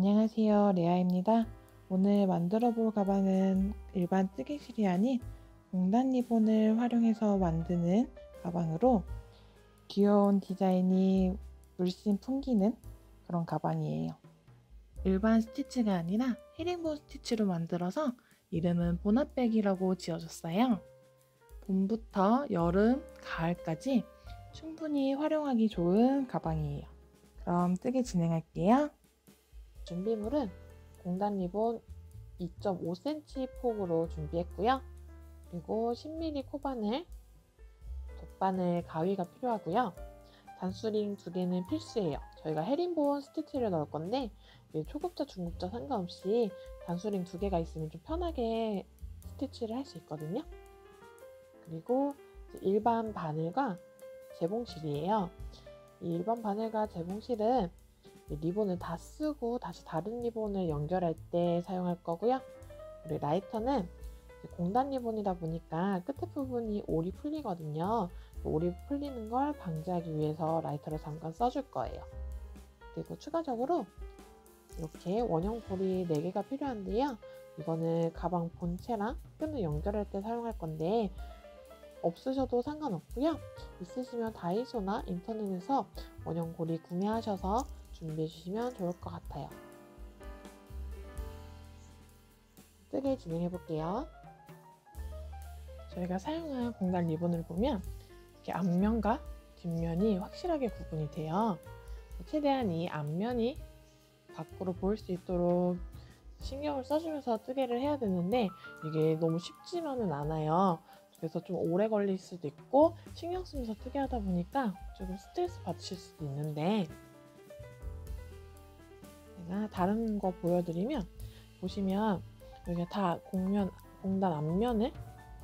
안녕하세요, 레아입니다. 오늘 만들어 볼 가방은 일반 뜨개실이 아닌 공단 리본을 활용해서 만드는 가방으로 귀여운 디자인이 물씬 풍기는 그런 가방이에요. 일반 스티치가 아니라 헤링본 스티치로 만들어서 이름은 보나백이라고 지어줬어요. 봄부터 여름, 가을까지 충분히 활용하기 좋은 가방이에요. 그럼 뜨개 진행할게요. 준비물은 공단 리본 2.5cm 폭으로 준비했고요. 그리고 10mm 코바늘, 돗바늘 가위가 필요하고요. 단수링 2개는 필수예요. 저희가 헤링본 스티치를 넣을 건데 초급자, 중급자 상관없이 단수링 2개가 있으면 좀 편하게 스티치를 할 수 있거든요. 그리고 일반 바늘과 재봉실이에요. 이 일반 바늘과 재봉실은 리본을 다 쓰고 다시 다른 리본을 연결할 때 사용할 거고요. 그리고 라이터는 공단 리본이다 보니까 끝에 부분이 올이 풀리거든요. 올이 풀리는 걸 방지하기 위해서 라이터를 잠깐 써줄 거예요. 그리고 추가적으로 이렇게 원형 고리 4개가 필요한데요. 이거는 가방 본체랑 끈을 연결할 때 사용할 건데 없으셔도 상관없고요. 있으시면 다이소나 인터넷에서 원형 고리 구매하셔서 준비해 주시면 좋을 것 같아요. 뜨개 진행해 볼게요. 저희가 사용한 공단 리본을 보면 이렇게 앞면과 뒷면이 확실하게 구분이 돼요. 최대한 이 앞면이 밖으로 보일 수 있도록 신경을 써주면서 뜨개를 해야 되는데 이게 너무 쉽지만은 않아요. 그래서 좀 오래 걸릴 수도 있고 신경 쓰면서 뜨개 하다 보니까 조금 스트레스 받으실 수도 있는데, 제가 다른 거 보여드리면 보시면 여기가 다 공단 앞면을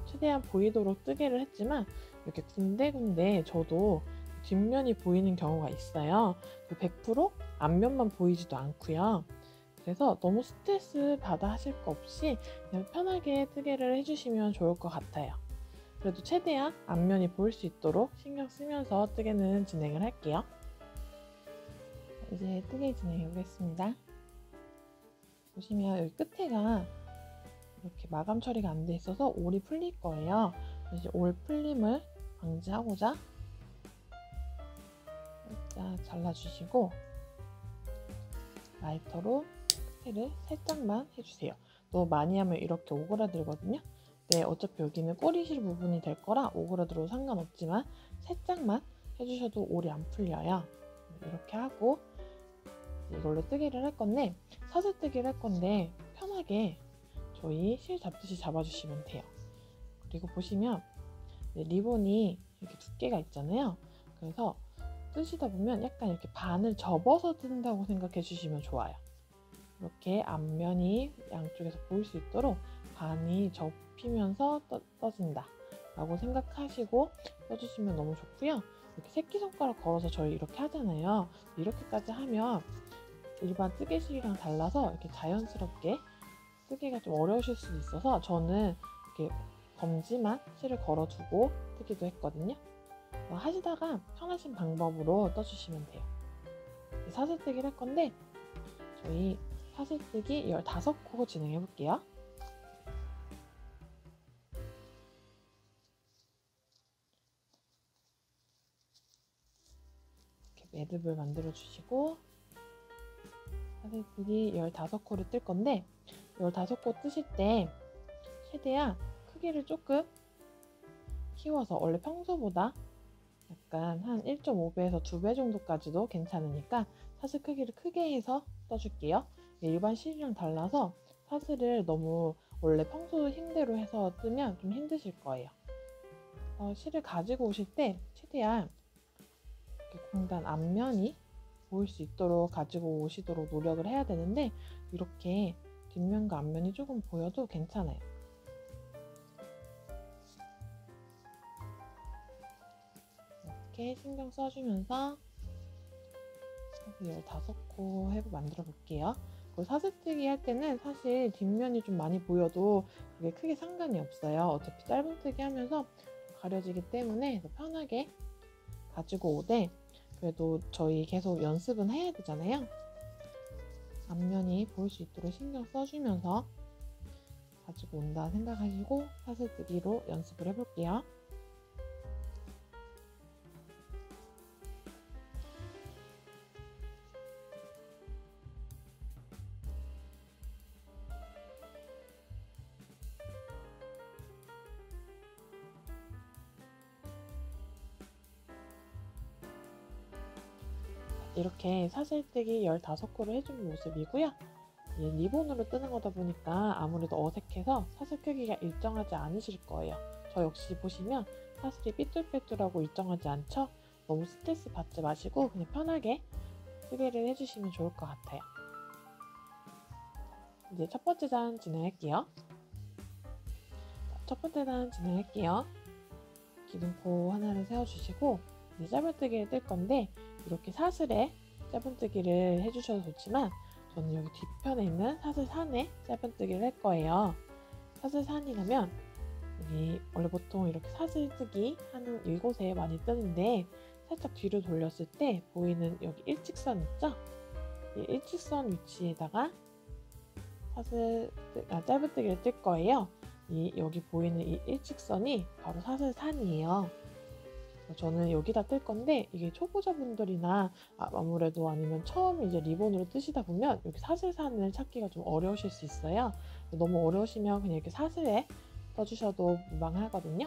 최대한 보이도록 뜨개를 했지만 이렇게 군데군데 저도 뒷면이 보이는 경우가 있어요. 100% 앞면만 보이지도 않고요. 그래서 너무 스트레스 받아 하실 거 없이 그냥 편하게 뜨개를 해주시면 좋을 것 같아요. 그래도 최대한 앞면이 보일 수 있도록 신경 쓰면서 뜨개는 진행을 할게요. 이제 뜨개 진행해 보겠습니다. 보시면 여기 끝에가 이렇게 마감 처리가 안 돼 있어서 올이 풀릴 거예요. 이제 올 풀림을 방지하고자 살짝 잘라주시고 라이터로 끝에를 살짝만 해주세요. 너무 많이 하면 이렇게 오그라들거든요. 네, 어차피 여기는 꼬리실 부분이 될 거라 오그라들어도 상관없지만 살짝만 해주셔도 올이 안 풀려요. 이렇게 하고 이걸로 뜨개를 할 건데, 사슬뜨기를 할 건데 편하게 저희 실 잡듯이 잡아주시면 돼요. 그리고 보시면 리본이 이렇게 두께가 있잖아요. 그래서 뜨시다 보면 약간 이렇게 반을 접어서 뜬다고 생각해 주시면 좋아요. 이렇게 앞면이 양쪽에서 보일 수 있도록 반이 접히면서 떠진다 라고 생각하시고 떠주시면 너무 좋고요. 이렇게 새끼손가락 걸어서 저희 이렇게 하잖아요. 이렇게까지 하면 일반 뜨개실이랑 달라서 이렇게 자연스럽게 뜨기가 좀 어려우실 수도 있어서 저는 이렇게 검지만 실을 걸어두고 뜨기도 했거든요. 하시다가 편하신 방법으로 떠주시면 돼요. 사슬뜨기를 할 건데 저희 사슬뜨기 15코 진행해 볼게요. 이렇게 매듭을 만들어 주시고 사슬뜨기 15코를 뜰 건데 15코 뜨실 때 최대한 크기를 조금 키워서, 원래 평소보다 약간 한 1.5배에서 2배 정도까지도 괜찮으니까 사슬 크기를 크게 해서 떠줄게요. 일반 실이랑 달라서 사슬을 너무 원래 평소 힘대로 해서 뜨면 좀 힘드실 거예요. 실을 가지고 오실 때 최대한 이렇게 공단 앞면이 보일 수 있도록 가지고 오시도록 노력을 해야 되는데 이렇게 뒷면과 앞면이 조금 보여도 괜찮아요. 이렇게 신경 써주면서 사슬 15코 만들어 볼게요. 사슬뜨기 할 때는 사실 뒷면이 좀 많이 보여도 그게 크게 상관이 없어요. 어차피 짧은뜨기 하면서 가려지기 때문에 더 편하게 가지고 오되, 그래도 저희 계속 연습은 해야 되잖아요. 앞면이 보일 수 있도록 신경 써주면서 가지고 온다 생각하시고 사슬뜨기로 연습을 해볼게요. 이렇게 사슬뜨기 15코를 해준 모습이고요. 리본으로 뜨는 거다 보니까 아무래도 어색해서 사슬 크기가 일정하지 않으실 거예요. 저 역시 보시면 사슬이 삐뚤빼뚤하고 일정하지 않죠? 너무 스트레스 받지 마시고 그냥 편하게 뜨개를 해주시면 좋을 것 같아요. 이제 첫 번째 단 진행할게요. 기둥코 하나를 세워주시고 이제 짧은뜨기를 뜰 건데 이렇게 사슬에 짧은뜨기를 해주셔도 좋지만 저는 여기 뒤편에 있는 사슬산에 짧은뜨기를 할 거예요. 사슬산이라면 여기 원래 보통 이렇게 사슬뜨기 하는 이곳에 많이 뜨는데 살짝 뒤로 돌렸을 때 보이는 여기 일직선 있죠? 이 일직선 위치에다가 짧은뜨기를 뜰 거예요. 여기 보이는 이 일직선이 바로 사슬산이에요. 저는 여기다 뜰 건데 이게 초보자분들이나 아무래도 아니면 처음 이제 리본으로 뜨시다 보면 여기 사슬산을 찾기가 좀 어려우실 수 있어요. 너무 어려우시면 그냥 이렇게 사슬에 떠주셔도 무방하거든요.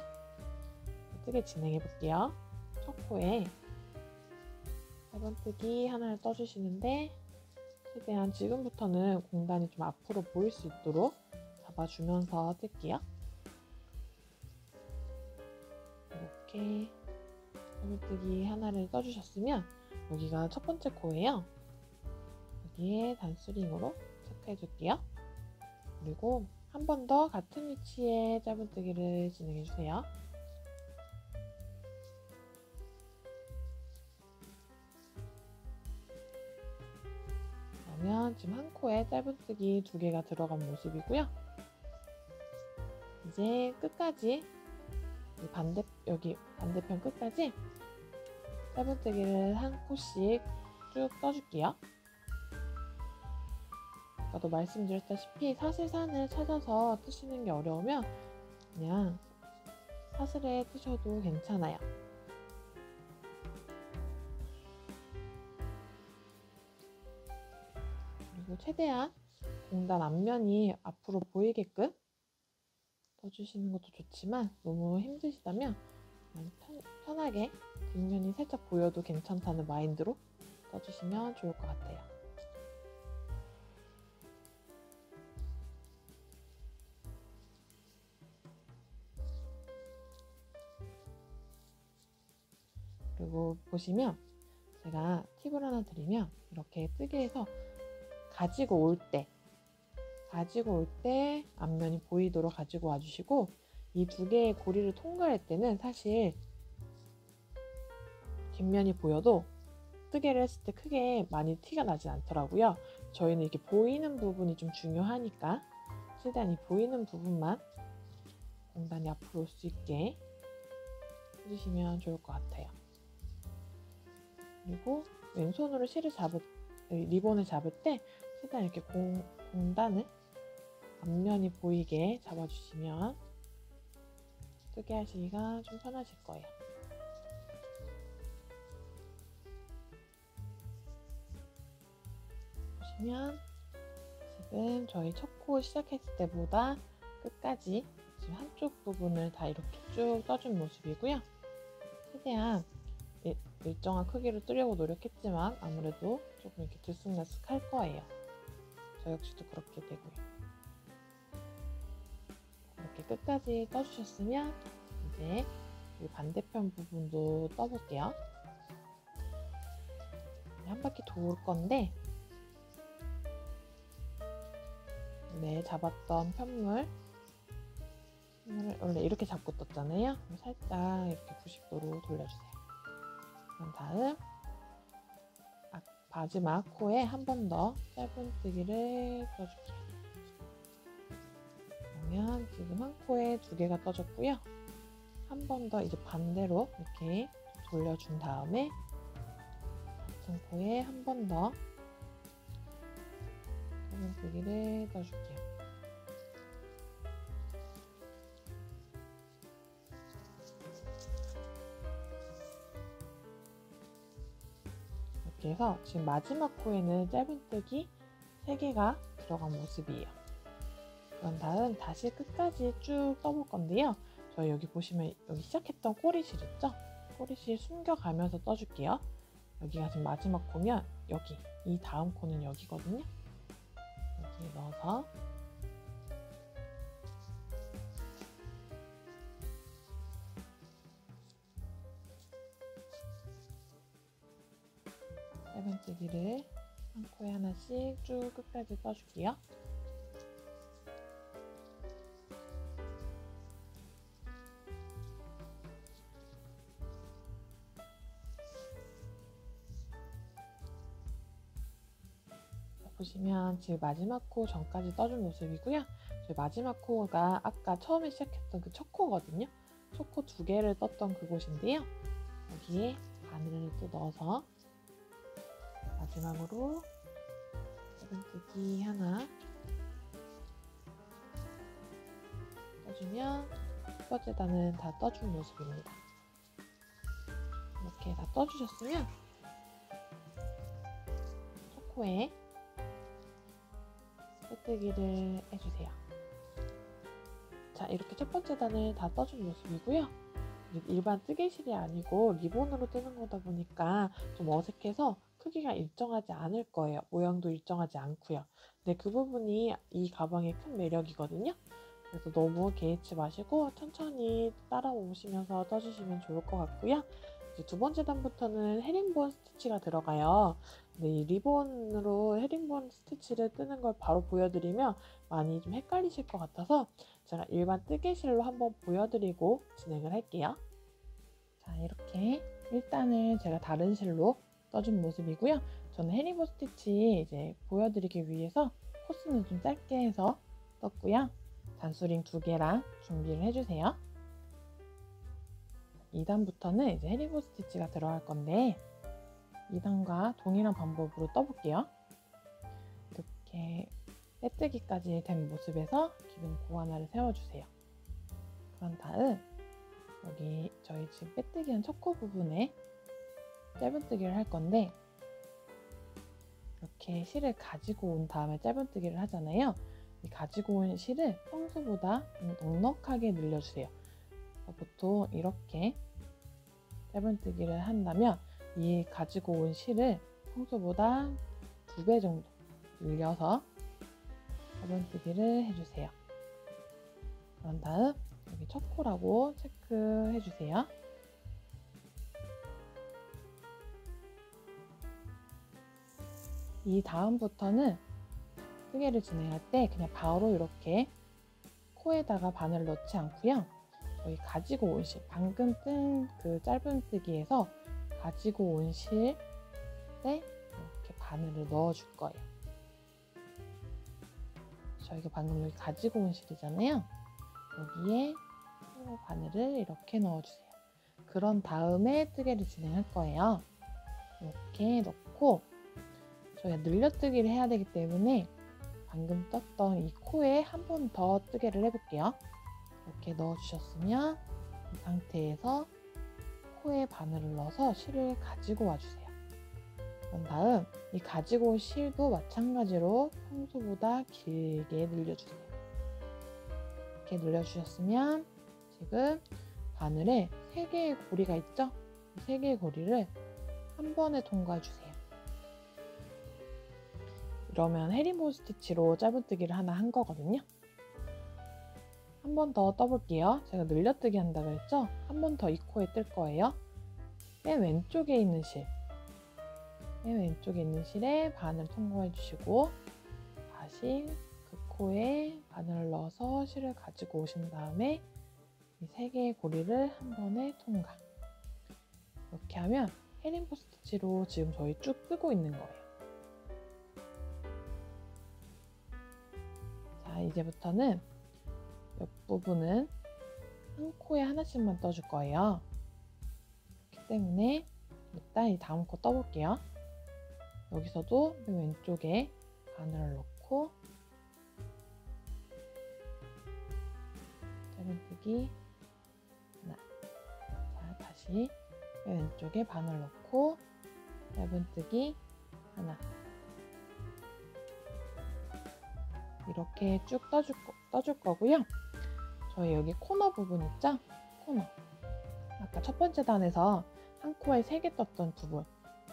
뜨개 진행해 볼게요. 첫 코에 짧은뜨기 하나를 떠주시는데 최대한 지금부터는 공단이 좀 앞으로 보일 수 있도록 잡아주면서 뜰게요. 이렇게 짧은뜨기 하나를 떠주셨으면 여기가 첫 번째 코예요. 여기에 단수링으로 체크해 줄게요. 그리고 한 번 더 같은 위치에 짧은뜨기를 진행해 주세요. 그러면 지금 한 코에 짧은뜨기 2개가 들어간 모습이고요. 이제 끝까지 여기 반대편 끝까지 짧은뜨기를 한 코씩 쭉 떠줄게요. 아까도 말씀드렸다시피 사슬산을 찾아서 뜨시는 게 어려우면 그냥 사슬에 뜨셔도 괜찮아요. 그리고 최대한 공단 앞면이 앞으로 보이게끔 떠주시는 것도 좋지만 너무 힘드시다면 편하게 뒷면이 살짝 보여도 괜찮다는 마인드로 떠주시면 좋을 것 같아요. 그리고 보시면 제가 팁을 하나 드리면 이렇게 뜨개에서 가지고 올 때 앞면이 보이도록 가지고 와주시고 이 2개의 고리를 통과할 때는 사실 뒷면이 보여도 뜨개를 했을 때 크게 많이 티가 나진 않더라고요. 저희는 이렇게 보이는 부분이 좀 중요하니까 최대한 이 보이는 부분만 공단이 앞으로 올 수 있게 해주시면 좋을 것 같아요. 그리고 왼손으로 리본을 잡을 때 최대한 이렇게 공단을 앞면이 보이게 잡아주시면 뜨개 하시기가 좀 편하실 거예요. 보시면 지금 저희 첫 코 시작했을 때보다 끝까지 지금 한쪽 부분을 다 이렇게 쭉 떠준 모습이고요. 최대한 일정한 크기로 뜨려고 노력했지만 아무래도 조금 이렇게 들쑥날쑥할 거예요. 저 역시도 그렇게 되고요. 이렇게 끝까지 떠주셨으면 이제 이 반대편 부분도 떠볼게요. 한 바퀴 돌 건데 잡았던 편물을 원래 이렇게 잡고 떴잖아요. 살짝 이렇게 90도로 돌려주세요. 그런 다음 마지막 코에 한 번 더 짧은뜨기를 떠줄게요. 그러면 지금 한 코에 2개가 떠졌고요. 한 번 더 이제 반대로 이렇게 돌려준 다음에 같은 코에 한 번 더 짧은뜨기를 떠줄게요. 이렇게 해서 지금 마지막 코에는 짧은뜨기 3개가 들어간 모습이에요. 그런 다음 다시 끝까지 쭉 떠볼 건데요. 저희 여기 보시면 여기 시작했던 꼬리실 있죠? 꼬리실 숨겨가면서 떠줄게요. 여기가 지금 마지막 코면 여기, 이 다음 코는 여기거든요. 여기에 넣어서 짧은뜨기를 한 코에 하나씩 쭉 끝까지 떠줄게요. 보시면 지금 마지막 코 전까지 떠준 모습이고요. 저희 마지막 코가 아까 처음에 시작했던 그 첫 코거든요. 첫 코 2개를 떴던 그곳인데요. 여기에 바늘을 또 넣어서 마지막으로 짧은뜨기 하나 떠주면 첫 번째 단은 다 떠준 모습입니다. 이렇게 다 떠주셨으면 첫 코에 빼뜨기를 해주세요. 자, 이렇게 첫 번째 단을 다 떠준 모습이고요. 일반 뜨개실이 아니고 리본으로 뜨는 거다 보니까 좀 어색해서 크기가 일정하지 않을 거예요. 모양도 일정하지 않고요. 근데 그 부분이 이 가방의 큰 매력이거든요. 그래서 너무 개의치 마시고 천천히 따라오시면서 떠주시면 좋을 것 같고요. 이제 두 번째 단부터는 헤링본 스티치가 들어가요. 근데 이 리본으로 헤링본 스티치를 뜨는 걸 바로 보여드리면 많이 좀 헷갈리실 것 같아서 제가 일반 뜨개실로 한번 보여드리고 진행을 할게요. 자, 이렇게 1단을 제가 다른 실로 떠준 모습이고요. 저는 헤링본 스티치 이제 보여드리기 위해서 코스는 좀 짧게 해서 떴고요. 단수링 2개랑 준비를 해주세요. 2단부터는 이제 헤링본 스티치가 들어갈 건데 2단과 동일한 방법으로 떠볼게요. 이렇게 빼뜨기까지 된 모습에서 기둥 코 하나를 세워주세요. 그런 다음 여기 저희 지금 빼뜨기한 첫 코 부분에 짧은뜨기를 할 건데 이렇게 실을 가지고 온 다음에 짧은뜨기를 하잖아요. 이 가지고 온 실을 평소보다 넉넉하게 늘려주세요. 보통 이렇게 짧은뜨기를 한다면 이 가지고 온 실을 평소보다 2배 정도 늘려서 짧은뜨기를 해주세요. 그런 다음 여기 첫 코라고 체크해주세요. 이 다음부터는 뜨개를 진행할 때 그냥 바로 이렇게 코에다가 바늘을 넣지 않고요. 저희 가지고 온 실, 방금 뜬 그 짧은뜨기에서 가지고 온 실에 이렇게 바늘을 넣어줄 거예요. 저희가 방금 여기 가지고 온 실이잖아요. 여기에 바늘을 이렇게 넣어주세요. 그런 다음에 뜨개를 진행할 거예요. 이렇게 넣고 저희가 늘려뜨기를 해야 되기 때문에 방금 떴던 이 코에 한 번 더 뜨개를 해볼게요. 이렇게 넣어주셨으면 이 상태에서 코에 바늘을 넣어서 실을 가지고 와주세요. 그런 다음 이 가지고 온 실도 마찬가지로 평소보다 길게 늘려주세요. 이렇게 늘려주셨으면 지금 바늘에 3개의 고리가 있죠? 이 3개의 고리를 한 번에 통과해주세요. 이러면 헤링본 스티치로 짧은뜨기를 하나 한 거거든요. 한 번 더 떠볼게요. 제가 늘려뜨기 한다고 했죠? 한 번 더 이 코에 뜰 거예요. 맨 왼쪽에 있는 실, 맨 왼쪽에 있는 실에 바늘 통과해 주시고 다시 그 코에 바늘을 넣어서 실을 가지고 오신 다음에 이 3개의 고리를 한 번에 통과. 이렇게 하면 헤링본 스티치로 지금 저희 쭉 뜨고 있는 거예요. 자, 이제부터는 옆부분은 한 코에 하나씩만 떠줄 거예요. 그렇기 때문에 일단 이 다음 코 떠볼게요. 여기서도 맨 왼쪽에 바늘을 넣고 넣고 짧은뜨기 하나. 자, 다시 왼쪽에 바늘 넣고 짧은뜨기 하나. 이렇게 쭉 떠줄 거고요. 저희 여기 코너 부분 있죠? 코너. 아까 첫 번째 단에서 한 코에 3개 떴던 부분.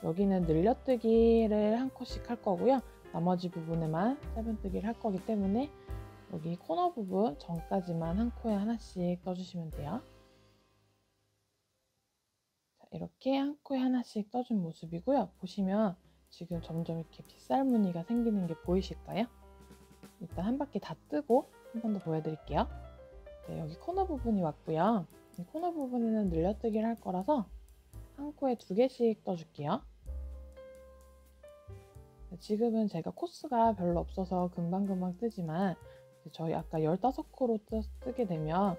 여기는 늘려뜨기를 한 코씩 할 거고요. 나머지 부분에만 짧은뜨기를 할 거기 때문에 여기 코너 부분 전까지만 한 코에 하나씩 떠주시면 돼요. 자, 이렇게 한 코에 하나씩 떠준 모습이고요. 보시면 지금 점점 이렇게 빗살 무늬가 생기는 게 보이실까요? 일단 한 바퀴 다 뜨고 한 번 더 보여드릴게요. 네, 여기 코너 부분이 왔고요. 이 코너 부분에는 늘려뜨기를 할 거라서 한 코에 2개씩 떠줄게요. 지금은 제가 코스가 별로 없어서 금방금방 뜨지만 저희 아까 15코로 뜨게 되면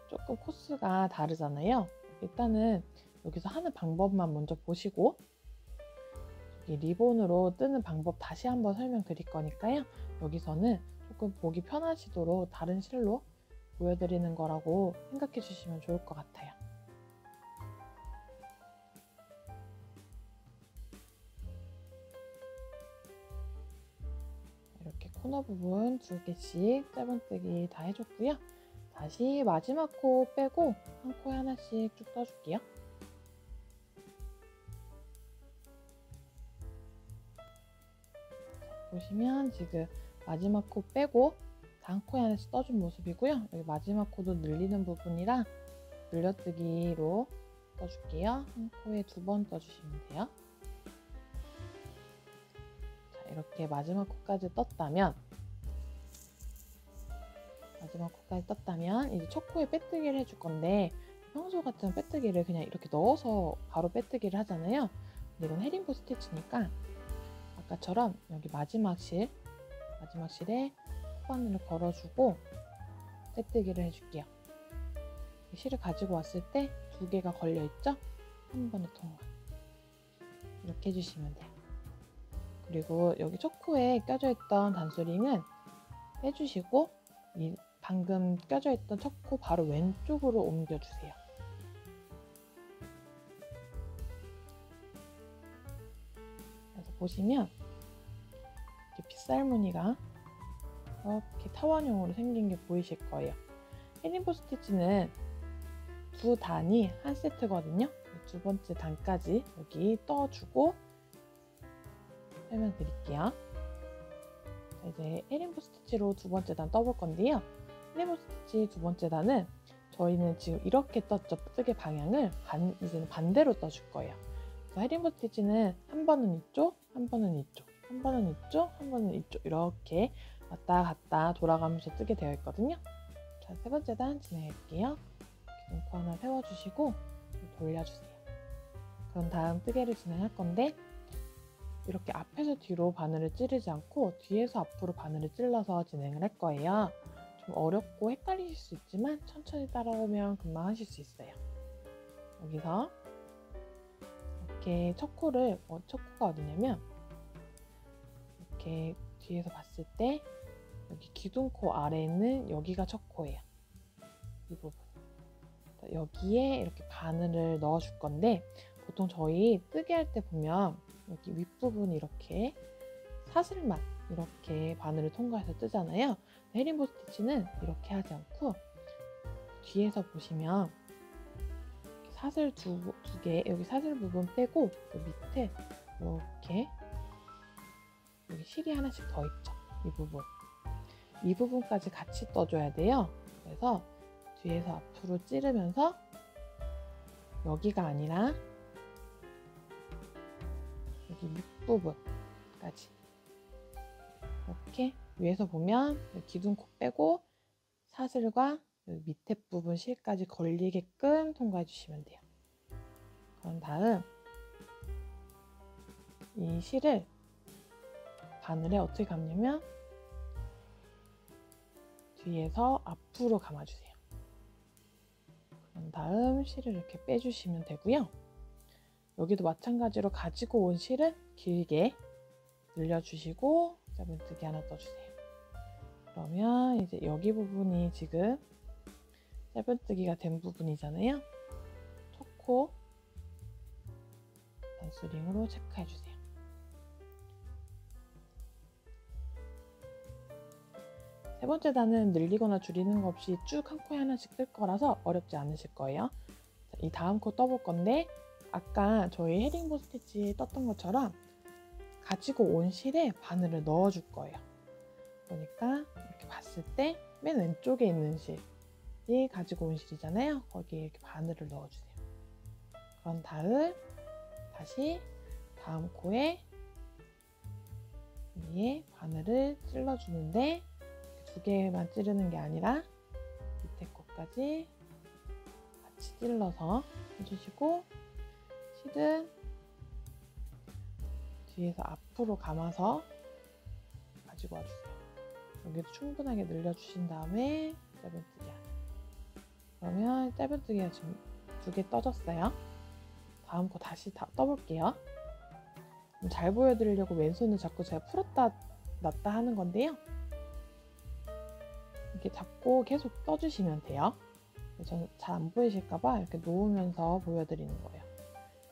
조금 코스가 다르잖아요. 일단은 여기서 하는 방법만 먼저 보시고 여기 리본으로 뜨는 방법 다시 한번 설명드릴 거니까요. 여기서는 조금 보기 편하시도록 다른 실로 보여드리는 거라고 생각해 주시면 좋을 것 같아요. 이렇게 코너 부분 2개씩 짧은뜨기 다 해줬고요. 다시 마지막 코 빼고 한 코에 하나씩 쭉 떠줄게요. 보시면 지금 마지막 코 빼고 다 한 코에 하나씩 떠준 모습이고요. 여기 마지막 코도 늘리는 부분이라 늘려뜨기로 떠줄게요. 한 코에 2번 떠주시면 돼요. 자, 이렇게 마지막 코까지 떴다면 이제 첫 코에 빼뜨기를 해줄 건데 평소 같은 빼뜨기를 그냥 이렇게 넣어서 바로 빼뜨기를 하잖아요. 근데 이건 헤링보 스티치니까 아까처럼 여기 마지막 실에 코바늘을 걸어주고 빼뜨기를 해줄게요. 실을 가지고 왔을 때 2개가 걸려있죠? 한 번에 통과. 이렇게 해주시면 돼요. 그리고 여기 첫 코에 껴져 있던 단수링은 빼주시고 이 방금 껴져 있던 첫 코 바로 왼쪽으로 옮겨주세요. 그래서 보시면 이렇게 빗살 무늬가 이렇게 타원형으로 생긴 게 보이실 거예요. 헤링보 스티치는 2단이 한 세트거든요. 2번째 단까지 여기 떠주고 설명드릴게요. 자, 이제 헤링보 스티치로 2번째 단 떠볼 건데요. 헤링보 스티치 2번째 단은 저희는 지금 이렇게 떴죠. 뜨개 방향을 이제는 반대로 떠줄 거예요. 그래서 헤링보 스티치는 한 번은 이쪽, 한 번은 이쪽, 한 번은 이쪽, 한 번은 이쪽 이렇게 왔다 갔다 돌아가면서 뜨게 되어 있거든요. 자, 3번째 단 진행할게요. 눈코 하나 세워주시고 돌려주세요. 그런 다음 뜨개를 진행할 건데 이렇게 앞에서 뒤로 바늘을 찌르지 않고 뒤에서 앞으로 바늘을 찔러서 진행을 할 거예요. 좀 어렵고 헷갈리실 수 있지만 천천히 따라오면 금방 하실 수 있어요. 여기서 이렇게 첫 코가 어디냐면 이렇게 뒤에서 봤을 때 여기 기둥코 아래에는 여기가 첫 코예요. 이 부분. 여기에 이렇게 바늘을 넣어줄 건데 보통 저희 뜨개 할 때 보면 여기 윗부분이 이렇게 사슬만 이렇게 바늘을 통과해서 뜨잖아요. 헤링보 스티치는 이렇게 하지 않고 뒤에서 보시면 사슬 두 개, 여기 사슬 부분 빼고 그 밑에 이렇게 여기 실이 하나씩 더 있죠. 이 부분까지 같이 떠줘야 돼요. 그래서 뒤에서 앞으로 찌르면서 여기가 아니라 여기 밑부분까지 이렇게 위에서 보면 기둥코 빼고 사슬과 밑에 부분 실까지 걸리게끔 통과해 주시면 돼요. 그런 다음 이 실을 바늘에 어떻게 감냐면 뒤에서 앞으로 감아주세요. 그런 다음 실을 이렇게 빼주시면 되고요. 여기도 마찬가지로 가지고 온 실은 길게 늘려주시고 짧은뜨기 하나 떠주세요. 그러면 이제 여기 부분이 지금 짧은뜨기가 된 부분이잖아요. 초코 단수링으로 체크해주세요. 세 번째 단은 늘리거나 줄이는 거 없이 쭉 한 코에 하나씩 뜰 거라서 어렵지 않으실 거예요. 이 다음 코 떠볼 건데 아까 저희 헤링보 스티치 떴던 것처럼 가지고 온 실에 바늘을 넣어줄 거예요. 그러니까 이렇게 봤을 때 맨 왼쪽에 있는 실이 가지고 온 실이잖아요. 거기에 이렇게 바늘을 넣어주세요. 그런 다음 다시 다음 코에 위에 바늘을 찔러주는데 두 개만 찌르는 게 아니라 밑에 코까지 같이 찔러서 해주시고 실은 뒤에서 앞으로 감아서 가지고 와주세요. 여기도 충분하게 늘려주신 다음에 짧은뜨기 하나. 그러면 짧은뜨기가 지금 두 개 떠졌어요. 다음 거 다시 떠볼게요. 잘 보여드리려고 왼손을 자꾸 제가 풀었다 놨다 하는 건데요. 이렇게 잡고 계속 떠주시면 돼요. 저는 잘 안 보이실까봐 이렇게 놓으면서 보여드리는 거예요.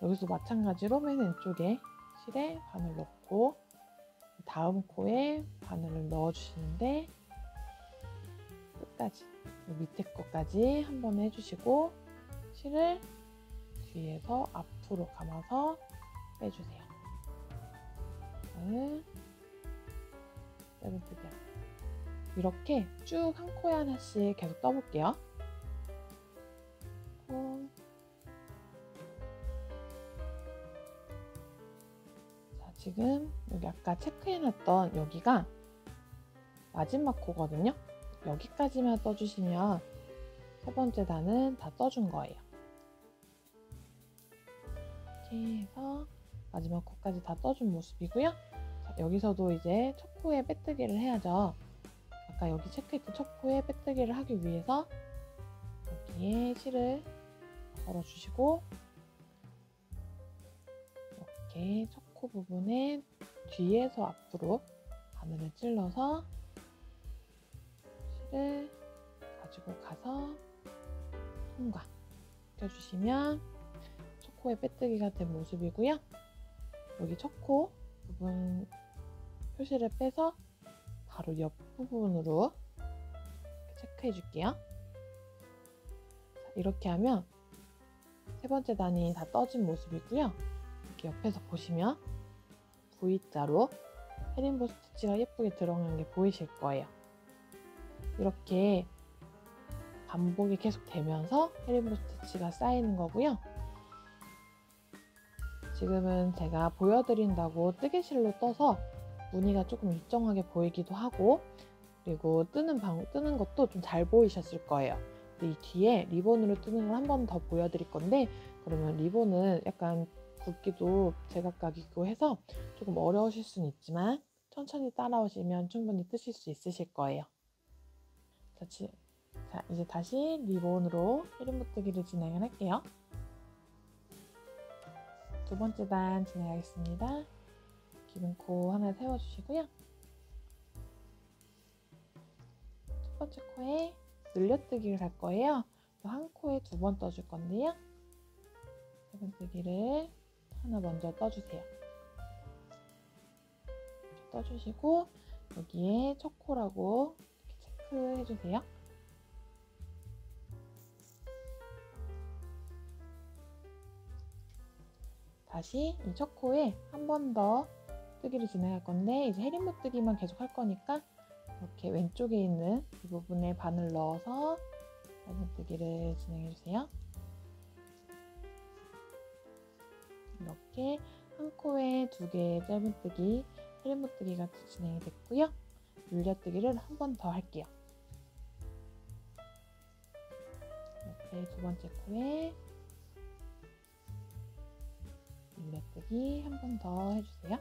여기서 마찬가지로 맨 왼쪽에 실에 바늘 넣고 다음 코에 바늘을 넣어주시는데 끝까지 밑에 거까지 한 번 해주시고 실을 뒤에서 앞으로 감아서 빼주세요. 다음 짧은뜨기 이렇게 쭉 한 코에 하나씩 계속 떠볼게요. 자, 지금 여기 아까 체크해놨던 여기가 마지막 코거든요. 여기까지만 떠주시면 세 번째 단은 다 떠준 거예요. 이렇게 해서 마지막 코까지 다 떠준 모습이고요. 자, 여기서도 이제 첫 코에 빼뜨기를 해야죠. 아까 여기 체크했던 첫 코에 빼뜨기를 하기 위해서 여기에 실을 걸어주시고 이렇게 첫 코 부분에 뒤에서 앞으로 바늘을 찔러서 실을 가지고 가서 통과 시켜주시면 첫 코에 빼뜨기가 된 모습이고요. 여기 첫 코 부분 표시를 빼서 바로 옆 부분으로 체크해 줄게요. 이렇게 하면 세 번째 단이 다 떠진 모습이고요. 이렇게 옆에서 보시면 V자로 헤링보 스티치가 예쁘게 들어간 게 보이실 거예요. 이렇게 반복이 계속 되면서 헤링보 스티치가 쌓이는 거고요. 지금은 제가 보여드린다고 뜨개실로 떠서 무늬가 조금 일정하게 보이기도 하고 그리고 뜨는 것도 좀 잘 보이셨을 거예요. 이 뒤에 리본으로 뜨는 걸 한 번 더 보여드릴 건데 그러면 리본은 약간 굵기도 제각각이고 해서 조금 어려우실 수는 있지만 천천히 따라오시면 충분히 뜨실 수 있으실 거예요. 자, 이제 다시 리본으로 헤링보 뜨기를 진행을 할게요. 두 번째 단 진행하겠습니다. 기둥코 하나 세워주시고요. 첫 번째 코에 늘려뜨기를 할 거예요. 한 코에 두 번 떠줄 건데요. 짧은뜨기를 하나 먼저 떠주세요. 떠주시고 여기에 첫 코라고 이렇게 체크해주세요. 다시 이 첫 코에 한 번 더 뜨기를 진행할 건데 이제 헤링보 뜨기만 계속 할 거니까 이렇게 왼쪽에 있는 이 부분에 바늘 넣어서 짧은뜨기를 진행해 주세요. 이렇게 한 코에 두 개의 짧은뜨기, 헤링보 뜨기가 진행이 됐고요. 늘려뜨기를 한 번 더 할게요. 이렇게 두 번째 코에 늘려뜨기 한 번 더 해주세요.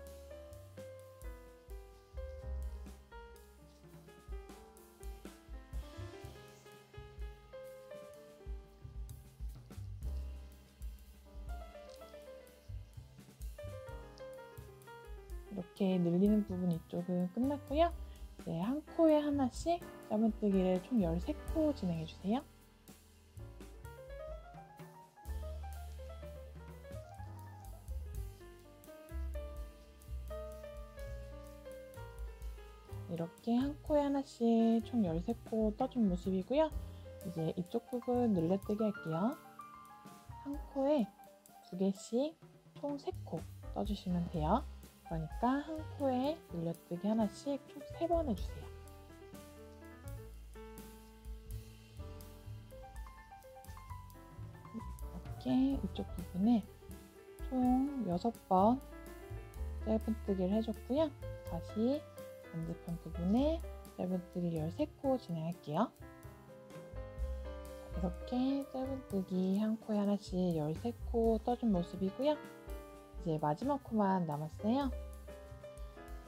이렇게 늘리는 부분 이쪽은 끝났고요. 이제 한 코에 하나씩 짧은뜨기를 총 13코 진행해 주세요. 이렇게 한 코에 하나씩 총 13코 떠준 모습이고요. 이제 이쪽 부분 늘려뜨기 할게요. 한 코에 2개씩 총 3코 떠주시면 돼요. 그러니까 한 코에 늘려뜨기 하나씩 총 3번 해주세요. 이렇게 이쪽 부분에 총 6번 짧은뜨기를 해줬고요. 다시 반대편 부분에 짧은뜨기 13코 진행할게요. 이렇게 짧은뜨기 한 코에 하나씩 13코 떠준 모습이고요. 이제 마지막 코만 남았어요.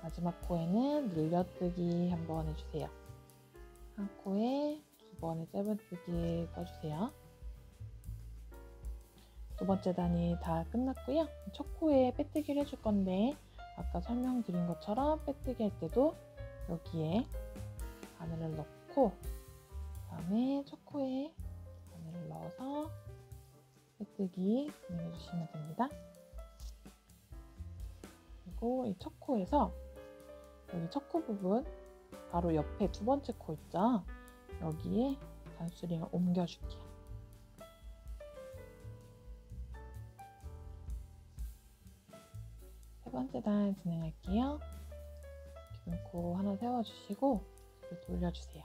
마지막 코에는 늘려뜨기 한번 해주세요. 한 코에 2번의 짧은뜨기 떠주세요. 두 번째 단이 다 끝났고요. 첫 코에 빼뜨기를 해줄 건데 아까 설명드린 것처럼 빼뜨기 할 때도 여기에 바늘을 넣고 그다음에 첫 코에 바늘을 넣어서 빼뜨기 진행해 주시면 됩니다. 그리고 이 첫 코에서 여기 첫 코 부분 바로 옆에 두 번째 코 있죠? 여기에 단수링을 옮겨줄게요. 세 번째 단 진행할게요. 기둥코 하나 세워주시고 돌려주세요.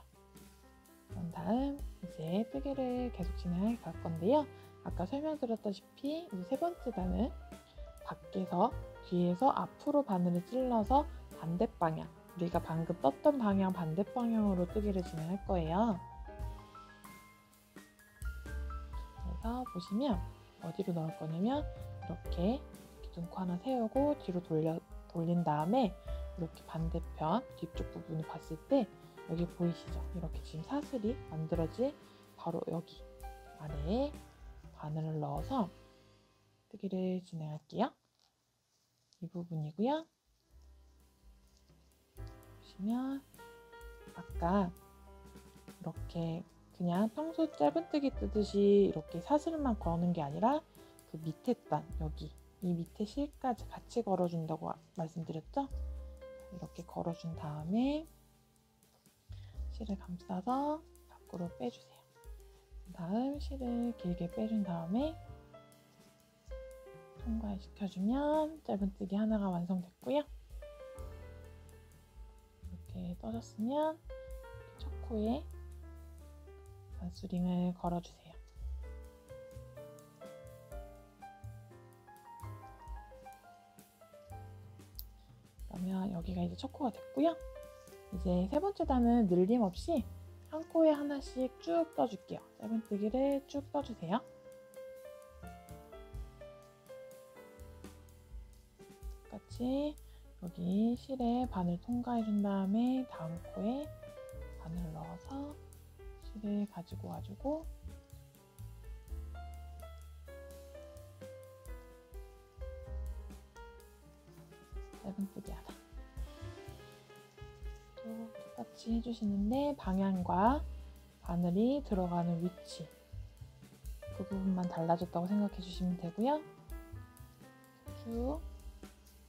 그런 다음 이제 뜨개를 계속 진행해 갈 건데요. 아까 설명드렸다시피 이제 세 번째 단은 밖에서 뒤에서 앞으로 바늘을 찔러서 반대 방향, 우리가 방금 떴던 방향 반대 방향으로 뜨개를 진행할 거예요. 그래서 보시면 어디로 넣을 거냐면 이렇게 기둥코 하나 세우고 뒤로 돌린 다음에 이렇게 반대편 뒤쪽 부분을 봤을 때 여기 보이시죠? 이렇게 지금 사슬이 만들어진 바로 여기 아래에 바늘을 넣어서 뜨기를 진행할게요. 이 부분이고요. 보시면 아까 이렇게 그냥 평소 짧은뜨기 뜨듯이 이렇게 사슬만 거는 게 아니라 그 밑에 단 여기 이 밑에 실까지 같이 걸어준다고 말씀드렸죠? 이렇게 걸어준 다음에 실을 감싸서 밖으로 빼주세요. 다음 실을 길게 빼준 다음에 통과시켜주면 짧은뜨기 하나가 완성됐고요. 이렇게 떠졌으면 첫 코에 단수링을 걸어주세요. 그러면 여기가 이제 첫 코가 됐고요. 이제 세 번째 단은 늘림 없이 한 코에 하나씩 쭉 떠줄게요. 짧은뜨기를 쭉 떠주세요. 똑같이 여기 실에 바늘 통과해 준 다음에 다음 코에 바늘을 넣어서 실을 가지고 와주고 짧은뜨기 하나 또 똑같이 해주시는데 방향과 바늘이 들어가는 위치 그 부분만 달라졌다고 생각해 주시면 되고요. 쭉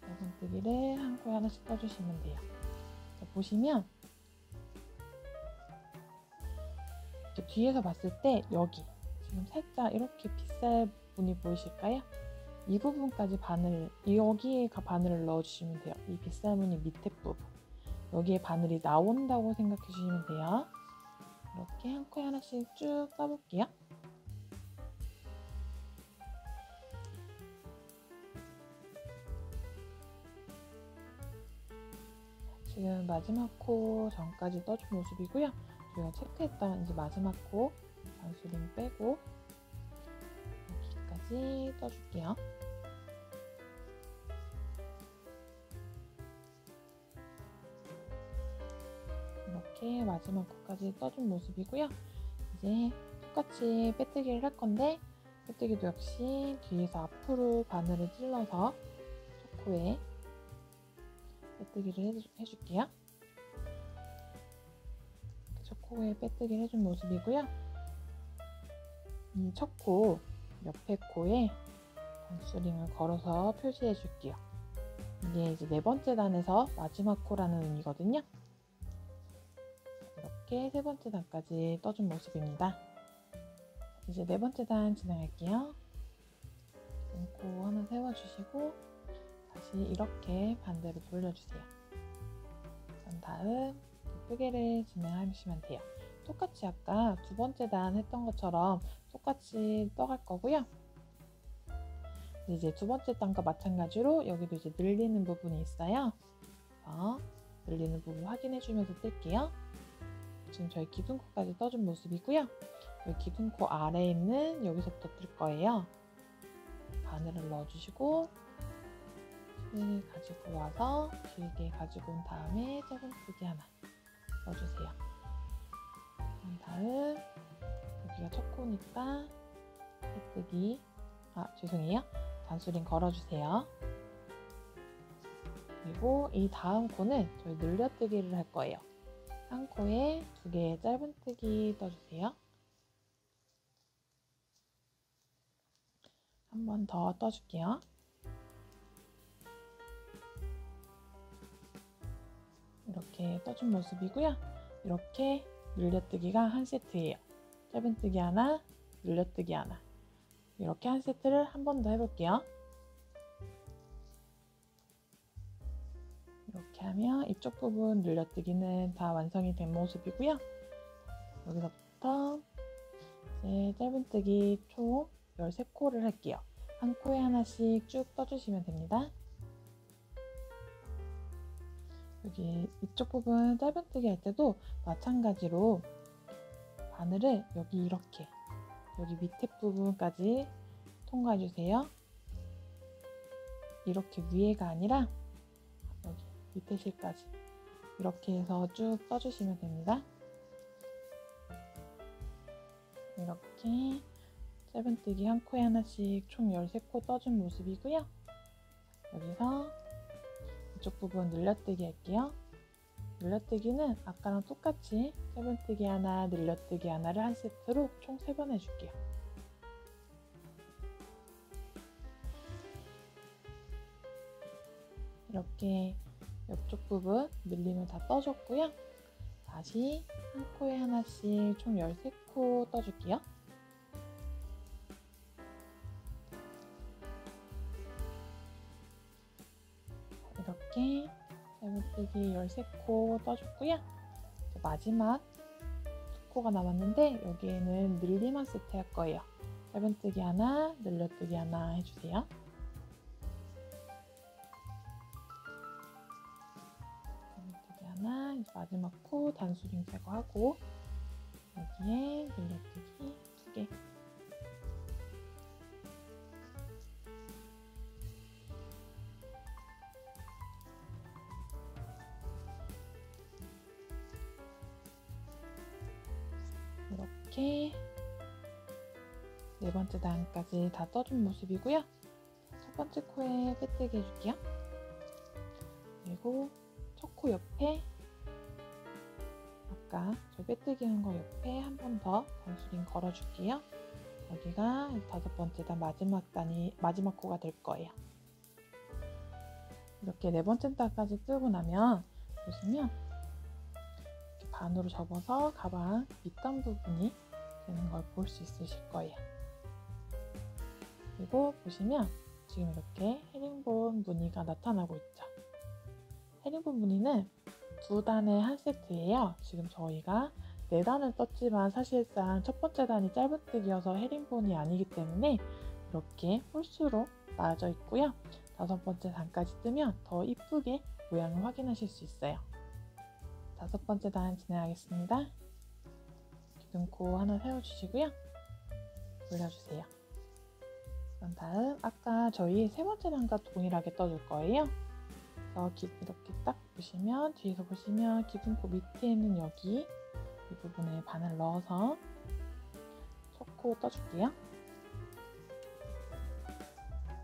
짧은뜨기를 한 코에 하나씩 떠주시면 돼요. 보시면 이렇게 뒤에서 봤을 때 여기 지금 살짝 이렇게 빗살 무늬 보이실까요? 이 부분까지 여기에 바늘을 넣어주시면 돼요. 이 빗살 무늬 밑에 부분 여기에 바늘이 나온다고 생각해 주시면 돼요. 이렇게 한 코에 하나씩 쭉 떠볼게요. 지금 마지막 코 전까지 떠준 모습이고요. 저희가 체크했던 이제 마지막 코 단수링 빼고 여기까지 떠줄게요. 이렇게 마지막 코까지 떠준 모습이고요. 이제 똑같이 빼뜨기를 할 건데 빼뜨기도 역시 뒤에서 앞으로 바늘을 찔러서 첫 코에 빼뜨기를 해줄게요. 코에 빼뜨기를 해준 모습이고요. 이 첫 코 옆에 코에 단수링을 걸어서 표시해 줄게요. 이게 이제 네 번째 단에서 마지막 코라는 의미거든요. 이렇게 세 번째 단까지 떠준 모습입니다. 이제 네 번째 단 진행할게요. 코 하나 세워주시고 다시 이렇게 반대로 돌려주세요. 그런 다음 예쁘게를 진행하시면 돼요. 똑같이 아까 두 번째 단 했던 것처럼 똑같이 떠갈 거고요. 이제 두 번째 단과 마찬가지로 여기도 이제 늘리는 부분이 있어요. 늘리는 부분 확인해 주면서 뜰게요. 지금 저희 기둥코까지 떠준 모습이고요. 여기 기둥코 아래에 있는 여기서부터 뜰 거예요. 바늘을 넣어주시고 실 가지고 와서 길게 가지고 온 다음에 짧은뜨기 하나 넣어주세요. 그런 다음 여기가 첫 코니까 빼뜨기 죄송해요. 단수링 걸어주세요. 그리고 이 다음 코는 저희 늘려뜨기를 할 거예요. 한 코에 두 개의 짧은뜨기 떠주세요. 한 번 더 떠줄게요. 이렇게 떠준 모습이고요. 이렇게 늘려뜨기가 한 세트예요. 짧은뜨기 하나, 늘려뜨기 하나. 이렇게 한 세트를 한 번 더 해볼게요. 이렇게 하면 이쪽 부분 늘려뜨기는 다 완성이 된 모습이고요. 여기서부터 이제 짧은뜨기 총 13코를 할게요. 한 코에 하나씩 쭉 떠주시면 됩니다. 여기 이쪽 부분 짧은뜨기 할 때도 마찬가지로 바늘을 여기 이렇게 여기 밑에 부분까지 통과해 주세요. 이렇게 위에가 아니라 여기 밑에 실까지 이렇게 해서 쭉 떠주시면 됩니다. 이렇게 짧은뜨기 한 코에 하나씩 총 13코 떠준 모습이고요. 여기서 이쪽 부분 늘려뜨기 할게요. 늘려뜨기는 아까랑 똑같이 짧은뜨기 하나, 늘려뜨기 하나를 한 세트로 총 3번 해줄게요. 이렇게 옆쪽 부분 늘림을 다 떠줬고요. 다시 한 코에 하나씩 총 13코 떠줄게요. 이렇게 짧은뜨기 13코 떠줬고요. 마지막 2코가 남았는데 여기에는 늘림 한 세트 할 거예요. 짧은뜨기 하나, 늘려뜨기 하나 해주세요. 짧은뜨기 하나, 이제 마지막 코 단수링 제거하고 여기에 늘려뜨기 2개. 이렇게 네 번째 단까지 다 떠준 모습이고요. 첫 번째 코에 빼뜨기 해줄게요. 그리고 첫 코 옆에 아까 저 빼뜨기 한 거 옆에 한 번 더 단수링 걸어줄게요. 여기가 다섯 번째 단 마지막 코가 될 거예요. 이렇게 네 번째 단까지 뜨고 나면 보시면 이렇게 반으로 접어서 가방 밑단 부분이 되는 걸 볼 수 있으실 거예요. 그리고 보시면 지금 이렇게 헤링본 무늬가 나타나고 있죠. 헤링본 무늬는 두 단의 한 세트예요. 지금 저희가 네 단을 떴지만 사실상 첫 번째 단이 짧은뜨기여서 헤링본이 아니기 때문에 이렇게 홀수로 나눠져 있고요. 다섯 번째 단까지 뜨면 더 이쁘게 모양을 확인하실 수 있어요. 다섯 번째 단 진행하겠습니다. 기둥코 하나 세워주시고요. 돌려주세요. 그런 다음 아까 저희 세 번째 단과 동일하게 떠줄 거예요. 그래서 이렇게 딱 보시면 뒤에서 보시면 기둥코 밑에 있는 여기 이 부분에 바늘 넣어서 첫 코 떠줄게요.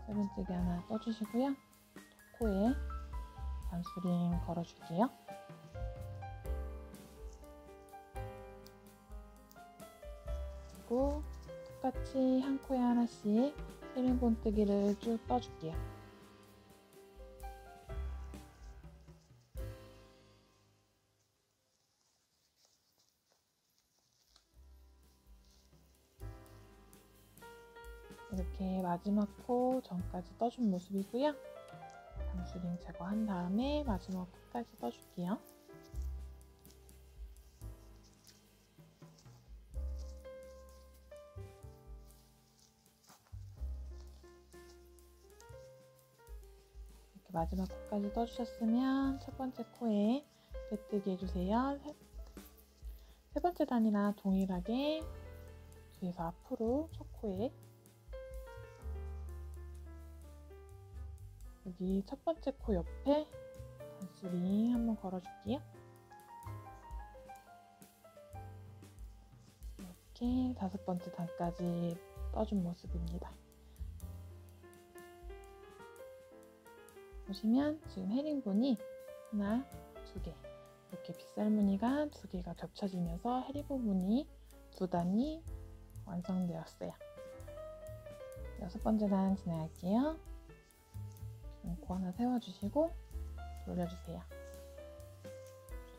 짧은뜨기 하나 떠주시고요. 첫 코에 단수링 걸어줄게요. 그리고 똑같이 한 코에 하나씩 헤링본뜨기를 쭉 떠줄게요. 이렇게 마지막 코 전까지 떠준 모습이고요. 단수링 제거한 다음에 마지막 코까지 떠줄게요. 이렇게 마지막 코까지 떠주셨으면 첫 번째 코에 빼뜨기 해주세요. 세 번째 단이랑 동일하게 뒤에서 앞으로 첫 코에 여기 첫 번째 코 옆에 단수링 한번 걸어줄게요. 이렇게 다섯 번째 단까지 떠준 모습입니다. 보시면 지금 헤링본이 하나, 두 개, 이렇게 빗살무늬가 두 개가 겹쳐지면서 헤링본이 두 단이 완성되었어요. 여섯 번째 단 진행할게요. 코 하나 세워주시고 돌려주세요.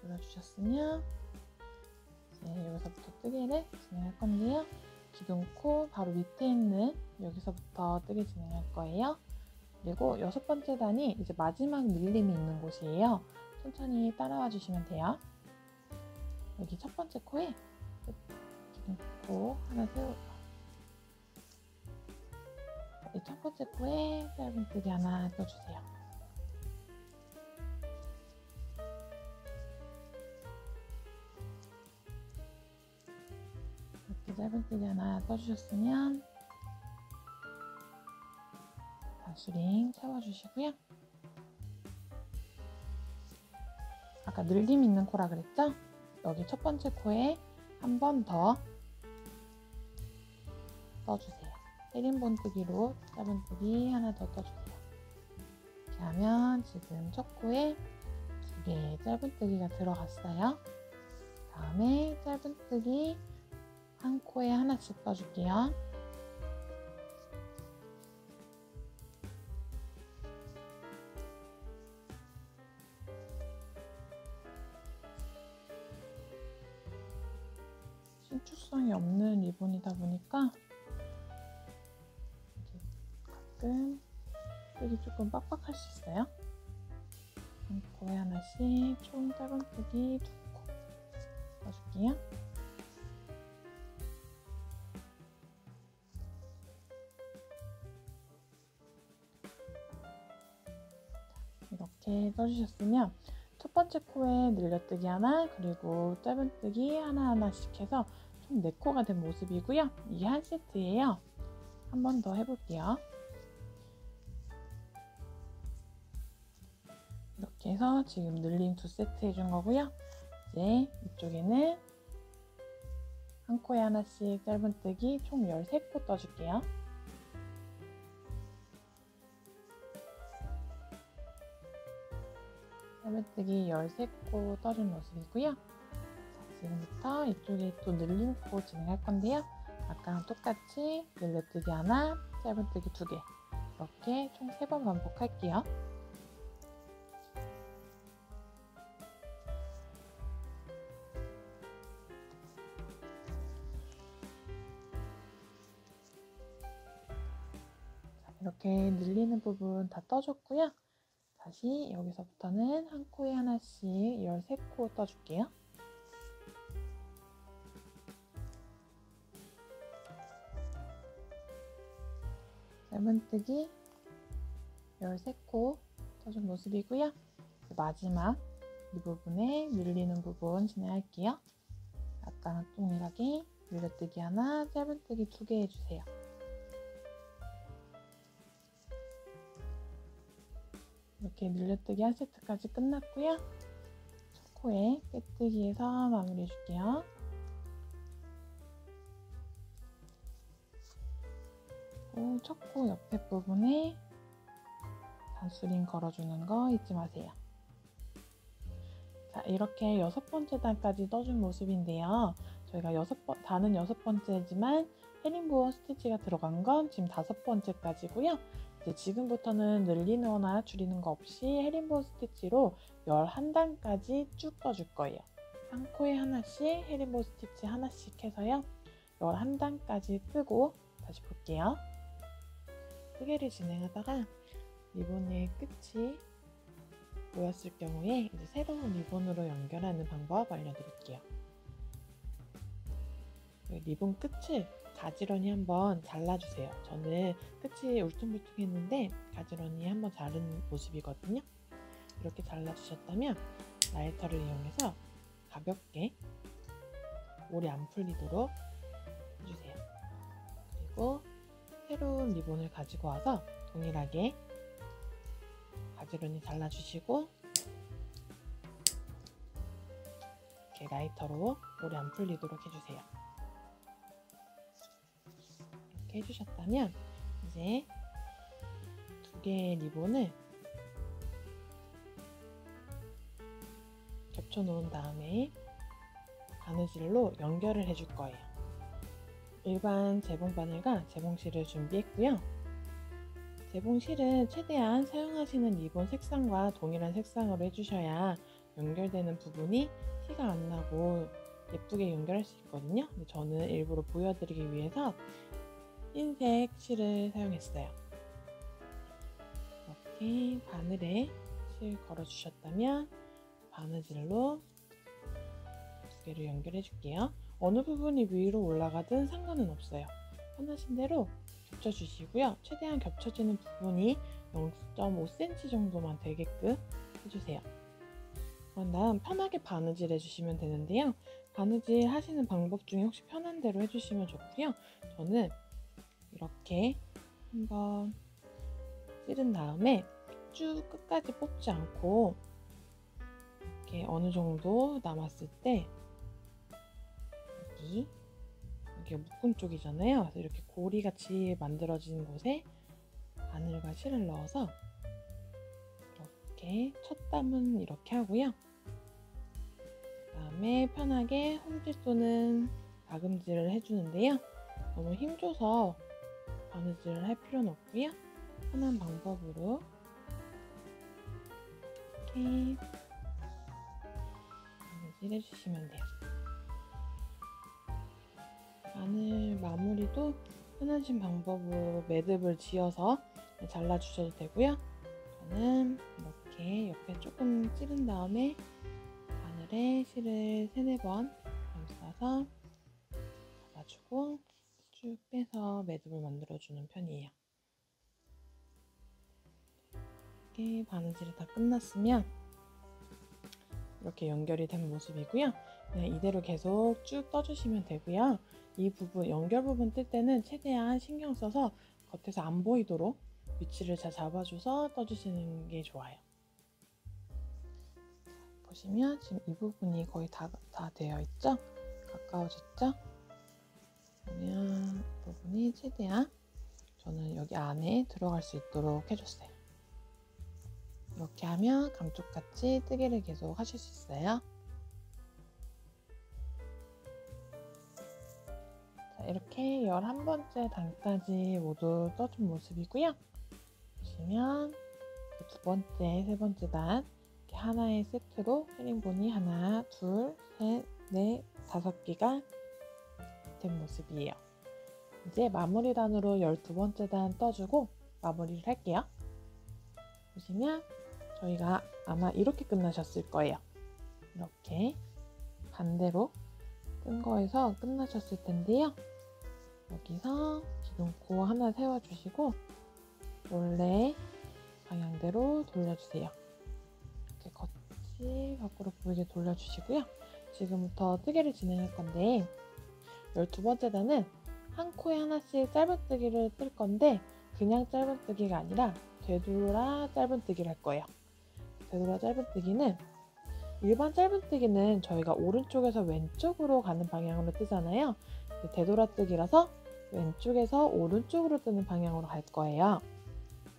돌려주셨으면 이제 여기서부터 뜨개를 진행할 건데요. 기둥 코 바로 밑에 있는 여기서부터 뜨개 진행할 거예요. 그리고 여섯 번째 단이 이제 마지막 늘림이 있는 곳이에요. 천천히 따라와 주시면 돼요. 여기 첫 번째 코에 기둥 코 하나 세우고 이 첫 번째 코에 짧은 뜨기 하나 떠주세요. 이렇게 짧은 뜨기 하나 떠주셨으면 단수링 채워주시고요. 아까 늘림 있는 코라 그랬죠? 여기 첫 번째 코에 한 번 더 떠주세요. 헤링본뜨기로 짧은 뜨기 하나 더 떠주세요. 이렇게 하면 지금 첫 코에 두 개의 짧은 뜨기가 들어갔어요. 다음에 짧은 뜨기 한 코에 하나씩 떠줄게요. 신축성이 없는 리본이다 보니까 가끔 뜨기 조금 빡빡할 수 있어요. 한 코에 하나씩 총 짧은 뜨기 두 코 떠줄게요. 이렇게 떠주셨으면 첫 번째 코에 늘려뜨기 하나 그리고 짧은뜨기 하나하나씩 해서 총 4코가 된 모습이고요. 이게 한 세트예요. 한 번 더 해볼게요. 이렇게 해서 지금 늘림 2세트 해준 거고요. 이제 이쪽에는 한 코에 하나씩 짧은뜨기 총 13코 떠줄게요. 짧은뜨기 13코 떠준 모습이고요. 자, 지금부터 이쪽에 또 늘림 코 진행할 건데요. 아까랑 똑같이 늘려뜨기 하나, 짧은뜨기 2개 이렇게 총 3번 반복할게요. 자, 이렇게 늘리는 부분 다 떠줬고요. 다시 여기서부터는 한 코에 하나씩 13코 떠줄게요. 짧은뜨기 13코 떠준 모습이고요. 마지막 이 부분에 늘리는 부분 진행할게요. 아까랑 동일하게 늘려뜨기 하나, 짧은뜨기 2개 해주세요. 이렇게 늘려뜨기 한 세트까지 끝났고요. 첫 코에 빼뜨기해서 마무리 해줄게요. 첫 코 옆에 부분에 단수링 걸어주는 거 잊지 마세요. 자, 이렇게 6번째 단까지 떠준 모습인데요. 저희가 다는 6번째지만 헤링보원 스티치가 들어간 건 지금 5번째까지고요. 이제 지금부터는 늘리거나 줄이는 거 없이 헤링보원 스티치로 11단까지 쭉 떠줄 거예요. 한 코에 하나씩 헤링보원 스티치 하나씩 해서요. 11단까지 뜨고 다시 볼게요. 뜨개를 진행하다가 리본의 끝이 보였을 경우에 이제 새로운 리본으로 연결하는 방법 알려드릴게요. 리본 끝을 가지런히 한번 잘라주세요. 저는 끝이 울퉁불퉁했는데 가지런히 한번 자른 모습이거든요. 이렇게 잘라주셨다면 라이터를 이용해서 가볍게 올이 안 풀리도록 해주세요. 그리고 새로운 리본을 가지고 와서 동일하게 가지런히 잘라주시고 이렇게 라이터로 올이 안 풀리도록 해주세요. 이렇게 해주셨다면 이제 2개의 리본을 겹쳐 놓은 다음에 바느질로 연결을 해줄 거예요. 일반 재봉 바늘과 재봉실을 준비했고요. 재봉실은 최대한 사용하시는 리본 색상과 동일한 색상으로 해주셔야 연결되는 부분이 티가 안 나고 예쁘게 연결할 수 있거든요. 근데 저는 일부러 보여드리기 위해서 흰색 실을 사용했어요. 이렇게 바늘에 실 걸어주셨다면 바느질로 2개를 연결해 줄게요. 어느 부분이 위로 올라가든 상관은 없어요. 편하신 대로 겹쳐주시고요. 최대한 겹쳐지는 부분이 0.5cm 정도만 되게끔 해주세요. 그런 다음 편하게 바느질 해주시면 되는데요. 바느질 하시는 방법 중에 혹시 편한 대로 해주시면 좋고요. 저는 이렇게 한번 찌른 다음에 쭉 끝까지 뽑지 않고 이렇게 어느 정도 남았을 때 여기가 묶은 쪽이잖아요. 그래서 이렇게 고리같이 만들어진 곳에 바늘과 실을 넣어서 이렇게 첫 담은 이렇게 하고요. 그 다음에 편하게 홈질 또는 다금질을 해주는데요. 너무 힘줘서 바느질을 할 필요는 없고요. 편한 방법으로 이렇게 바느질 해주시면 돼요. 바늘 마무리도 편하신 방법으로 매듭을 지어서 잘라주셔도 되고요. 저는 이렇게 옆에 조금 찌른 다음에 바늘에 실을 3-4번 감싸서 잡아주고 쭉 빼서 매듭을 만들어주는 편이에요. 이렇게 바느질이 다 끝났으면 이렇게 연결이 된 모습이고요. 그냥 이대로 계속 쭉 떠주시면 되고요. 이 부분, 연결 부분 뜰 때는 최대한 신경 써서 겉에서 안 보이도록 위치를 잘 잡아줘서 떠주시는 게 좋아요. 보시면 지금 이 부분이 거의 다 되어 있죠? 가까워졌죠? 그러면 이 부분이 최대한 저는 여기 안에 들어갈 수 있도록 해줬어요. 이렇게 하면 감쪽같이 뜨개를 계속 하실 수 있어요. 자, 이렇게 11번째 단까지 모두 떠준 모습이고요. 보시면 2번째, 3번째 단 이렇게 하나의 세트로 헤링본이 하나, 둘, 셋, 넷, 5개가 된 모습이에요. 이제 마무리 단으로 12번째 단 떠주고 마무리를 할게요. 보시면 저희가 아마 이렇게 끝나셨을 거예요. 이렇게 반대로 끈 거에서 끝나셨을 텐데요. 여기서 기둥코 하나 세워주시고 원래 방향대로 돌려주세요. 이렇게 겉이 밖으로 보이게 돌려주시고요. 지금부터 뜨개를 진행할 건데 12번째 단은 한 코에 하나씩 짧은뜨기를 뜰 건데 그냥 짧은뜨기가 아니라 되돌아 짧은뜨기를 할 거예요. 되돌아 짧은뜨기는 일반 짧은뜨기는 저희가 오른쪽에서 왼쪽으로 가는 방향으로 뜨잖아요. 되돌아뜨기라서 왼쪽에서 오른쪽으로 뜨는 방향으로 갈 거예요.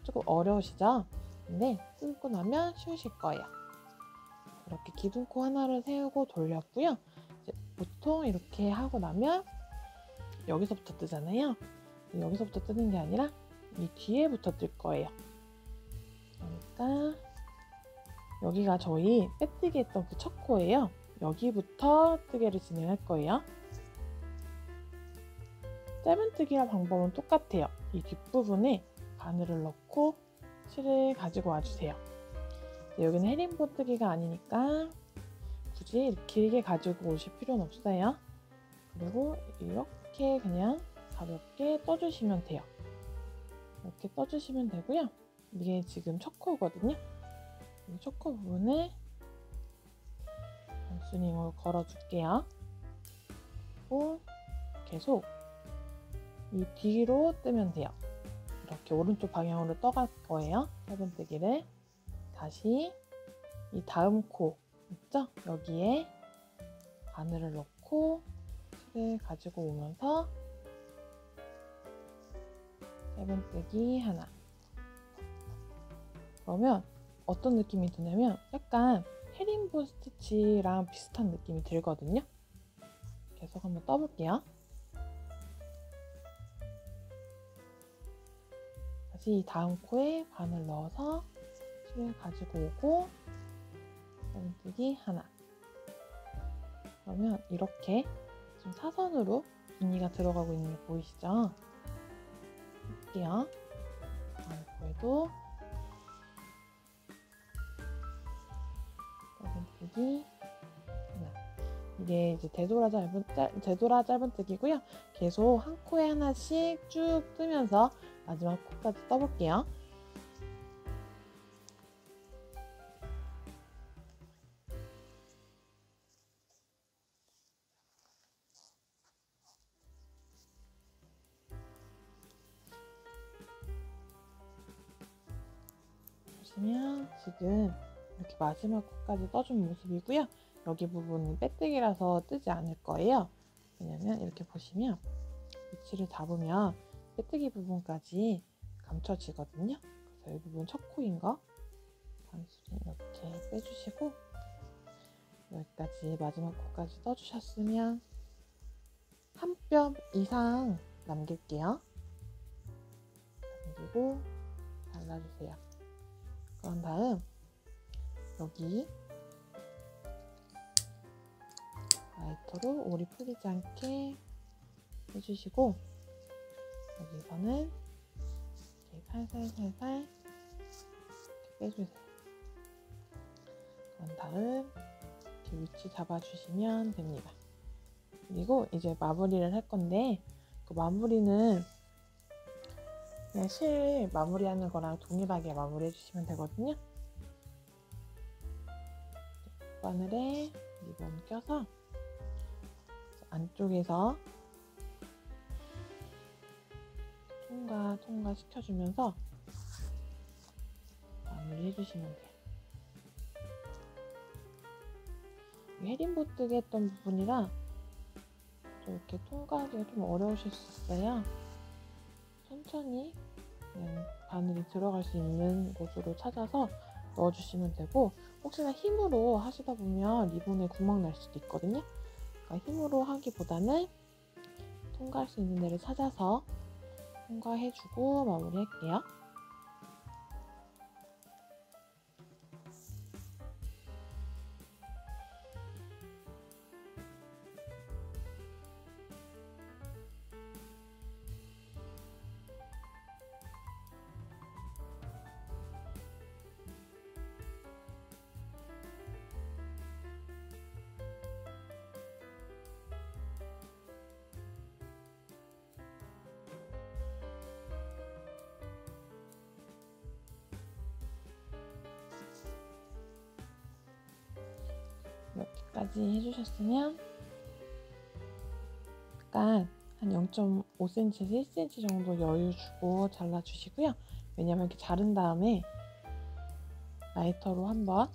조금 어려우시죠? 근데 뜯고 나면 쉬우실 거예요. 이렇게 기둥코 하나를 세우고 돌렸고요. 보통 이렇게 하고 나면 여기서부터 뜨잖아요. 여기서부터 뜨는 게 아니라 이 뒤에부터 뜰 거예요. 그러니까 여기가 저희 빼뜨기 했던 그 첫 코예요. 여기부터 뜨개를 진행할 거예요. 짧은뜨기랑 방법은 똑같아요. 이 뒷부분에 바늘을 넣고 실을 가지고 와주세요. 여기는 헤링보 뜨기가 아니니까 굳이 길게 가지고 오실 필요는 없어요. 그리고 이렇게 그냥 가볍게 떠주시면 돼요. 이렇게 떠주시면 되고요. 이게 지금 첫 코거든요. 이 첫 코 부분을 단스닝으로 걸어줄게요. 그리고 계속 이 뒤로 뜨면 돼요. 이렇게 오른쪽 방향으로 떠갈 거예요. 짧은뜨기를 다시 이 다음 코 있죠? 여기에 바늘을 넣고 실을 가지고 오면서 짧은뜨기 하나. 그러면 어떤 느낌이 드냐면 약간 헤링보 스티치랑 비슷한 느낌이 들거든요. 계속 한번 떠볼게요. 다시 이 다음 코에 바늘 넣어서 실을 가지고 오고 짧은뜨기 하나. 그러면 이렇게 지금 사선으로 무늬가 들어가고 있는 게 보이시죠? 할게요. 다음 코에도 짧은뜨기 하나. 이게 이제 되돌아 짧은뜨기고요. 계속 한 코에 하나씩 쭉 뜨면서 마지막 코까지 떠볼게요. 보시면 지금 이렇게 마지막 코까지 떠준 모습이고요. 여기 부분은 빼뜨기라서 뜨지 않을 거예요. 왜냐면 이렇게 보시면 위치를 잡으면 빼뜨기 부분까지 감춰지거든요. 그래서 이 부분 첫 코인 거 단수를 이렇게 빼주시고 여기까지 마지막 코까지 떠주셨으면 한 뼘 이상 남길게요. 남기고 잘라주세요. 그런 다음 여기 라이터로 오리 풀리지 않게 해주시고 여기서는 이렇게 살살살살 이렇게 빼주세요. 그런 다음 이렇게 위치 잡아주시면 됩니다. 그리고 이제 마무리를 할 건데 그 마무리는 그냥 실 마무리하는 거랑 동일하게 마무리 해주시면 되거든요. 바늘에 리본 껴서 안쪽에서 통과 시켜주면서 마무리 해주시면 돼요. 헤링보 뜨기 했던 부분이라 좀 이렇게 통과하기가 좀 어려우실 수 있어요. 천천히 그냥 바늘이 들어갈 수 있는 곳으로 찾아서 넣어주시면 되고 혹시나 힘으로 하시다 보면 리본에 구멍 날 수도 있거든요. 그러니까 힘으로 하기보다는 통과할 수 있는 데를 찾아서 통과해주고 마무리할게요. 이렇게까지 해주셨으면 약간 한 0.5cm에서 1cm 정도 여유 주고 잘라주시고요. 왜냐면 이렇게 자른 다음에 라이터로 한번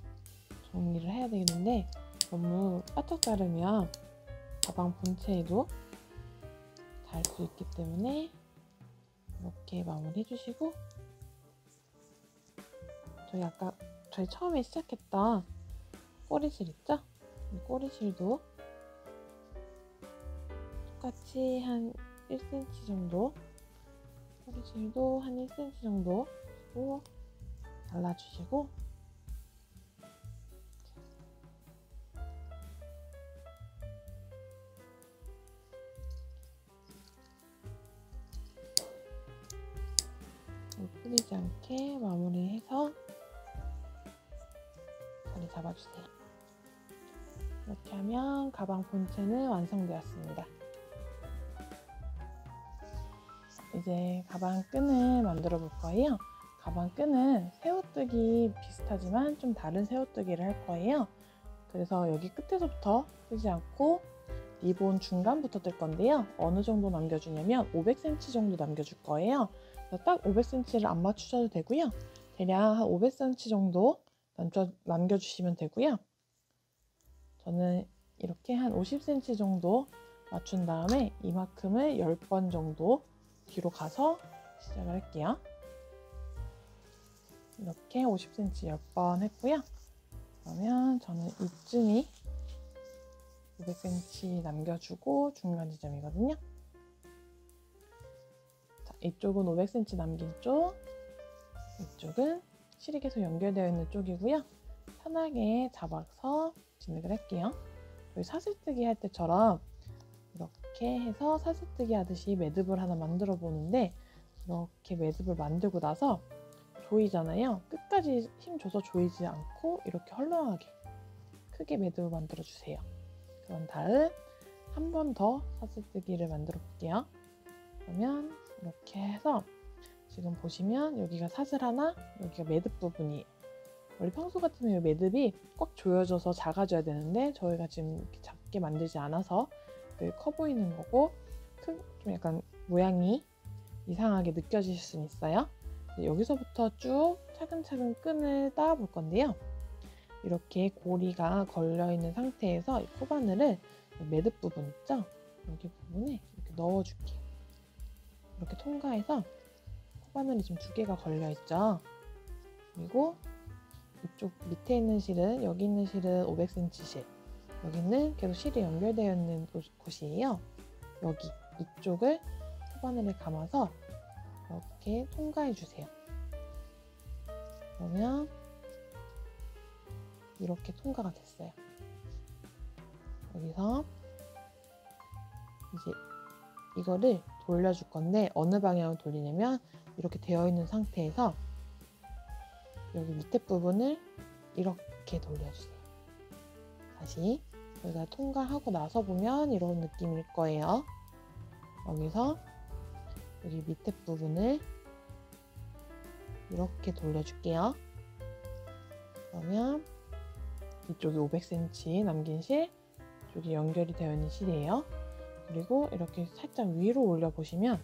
정리를 해야 되겠는데 너무 바짝 자르면 가방 본체에도 닿을 수 있기 때문에 이렇게 마무리 해주시고 저희 처음에 시작했던 꼬리실 있죠? 이 꼬리실도 똑같이 한 1cm 정도, 허리실도 한 1cm 정도 잘라주시고, 풀리지 않게 마무리해서 자리 잡아주세요. 이렇게 하면 가방 본체는 완성되었습니다. 이제 가방 끈을 만들어 볼 거예요. 가방 끈은 새우뜨기 비슷하지만 좀 다른 새우뜨기를 할 거예요. 그래서 여기 끝에서부터 뜨지 않고 리본 중간부터 뜰 건데요. 어느 정도 남겨주냐면 500cm 정도 남겨줄 거예요. 딱 500cm를 안 맞추셔도 되고요. 대략 한 500cm 정도 남겨주시면 되고요. 저는 이렇게 한 50cm 정도 맞춘 다음에 이만큼을 10번 정도 뒤로 가서 시작을 할게요. 이렇게 50cm 10번 했고요. 그러면 저는 이쯤이 500cm 남겨주고 중간 지점이거든요. 자, 이쪽은 500cm 남긴 쪽, 이쪽은 실이 계속 연결되어 있는 쪽이고요. 편하게 잡아서 진행을 할게요. 저희 사슬뜨기 할 때처럼 이렇게 해서 사슬뜨기 하듯이 매듭을 하나 만들어 보는데, 이렇게 매듭을 만들고 나서 조이잖아요. 끝까지 힘 줘서 조이지 않고 이렇게 헐렁하게 크게 매듭을 만들어 주세요. 그런 다음 한 번 더 사슬뜨기를 만들어 볼게요. 그러면 이렇게 해서 지금 보시면 여기가 사슬 하나, 여기가 매듭 부분이에요. 원래 평소 같으면 이 매듭이 꽉 조여져서 작아져야 되는데 저희가 지금 이렇게 작게 만들지 않아서 커 보이는 거고, 좀 약간 모양이 이상하게 느껴지실 수는 있어요. 여기서부터 쭉 차근차근 끈을 따 볼 건데요. 이렇게 고리가 걸려있는 상태에서 이 코바늘을 매듭 부분 있죠? 여기 부분에 이렇게 넣어줄게요. 이렇게 통과해서 코바늘이 지금 2개가 걸려있죠? 그리고 이쪽 밑에 있는 실은, 여기 있는 실은 500cm 실, 여기는 계속 실이 연결되어 있는 곳이에요. 여기 이쪽을 코바늘에 감아서 이렇게 통과해 주세요. 그러면 이렇게 통과가 됐어요. 여기서 이제 이거를 돌려줄 건데, 어느 방향으로 돌리냐면 이렇게 되어 있는 상태에서 여기 밑에 부분을 이렇게 돌려주세요. 다시 저희가 통과하고 나서 보면 이런 느낌일 거예요. 여기서 여기 밑에 부분을 이렇게 돌려줄게요. 그러면 이쪽이 500cm 남긴 실, 이쪽이 연결이 되어 있는 실이에요. 그리고 이렇게 살짝 위로 올려 보시면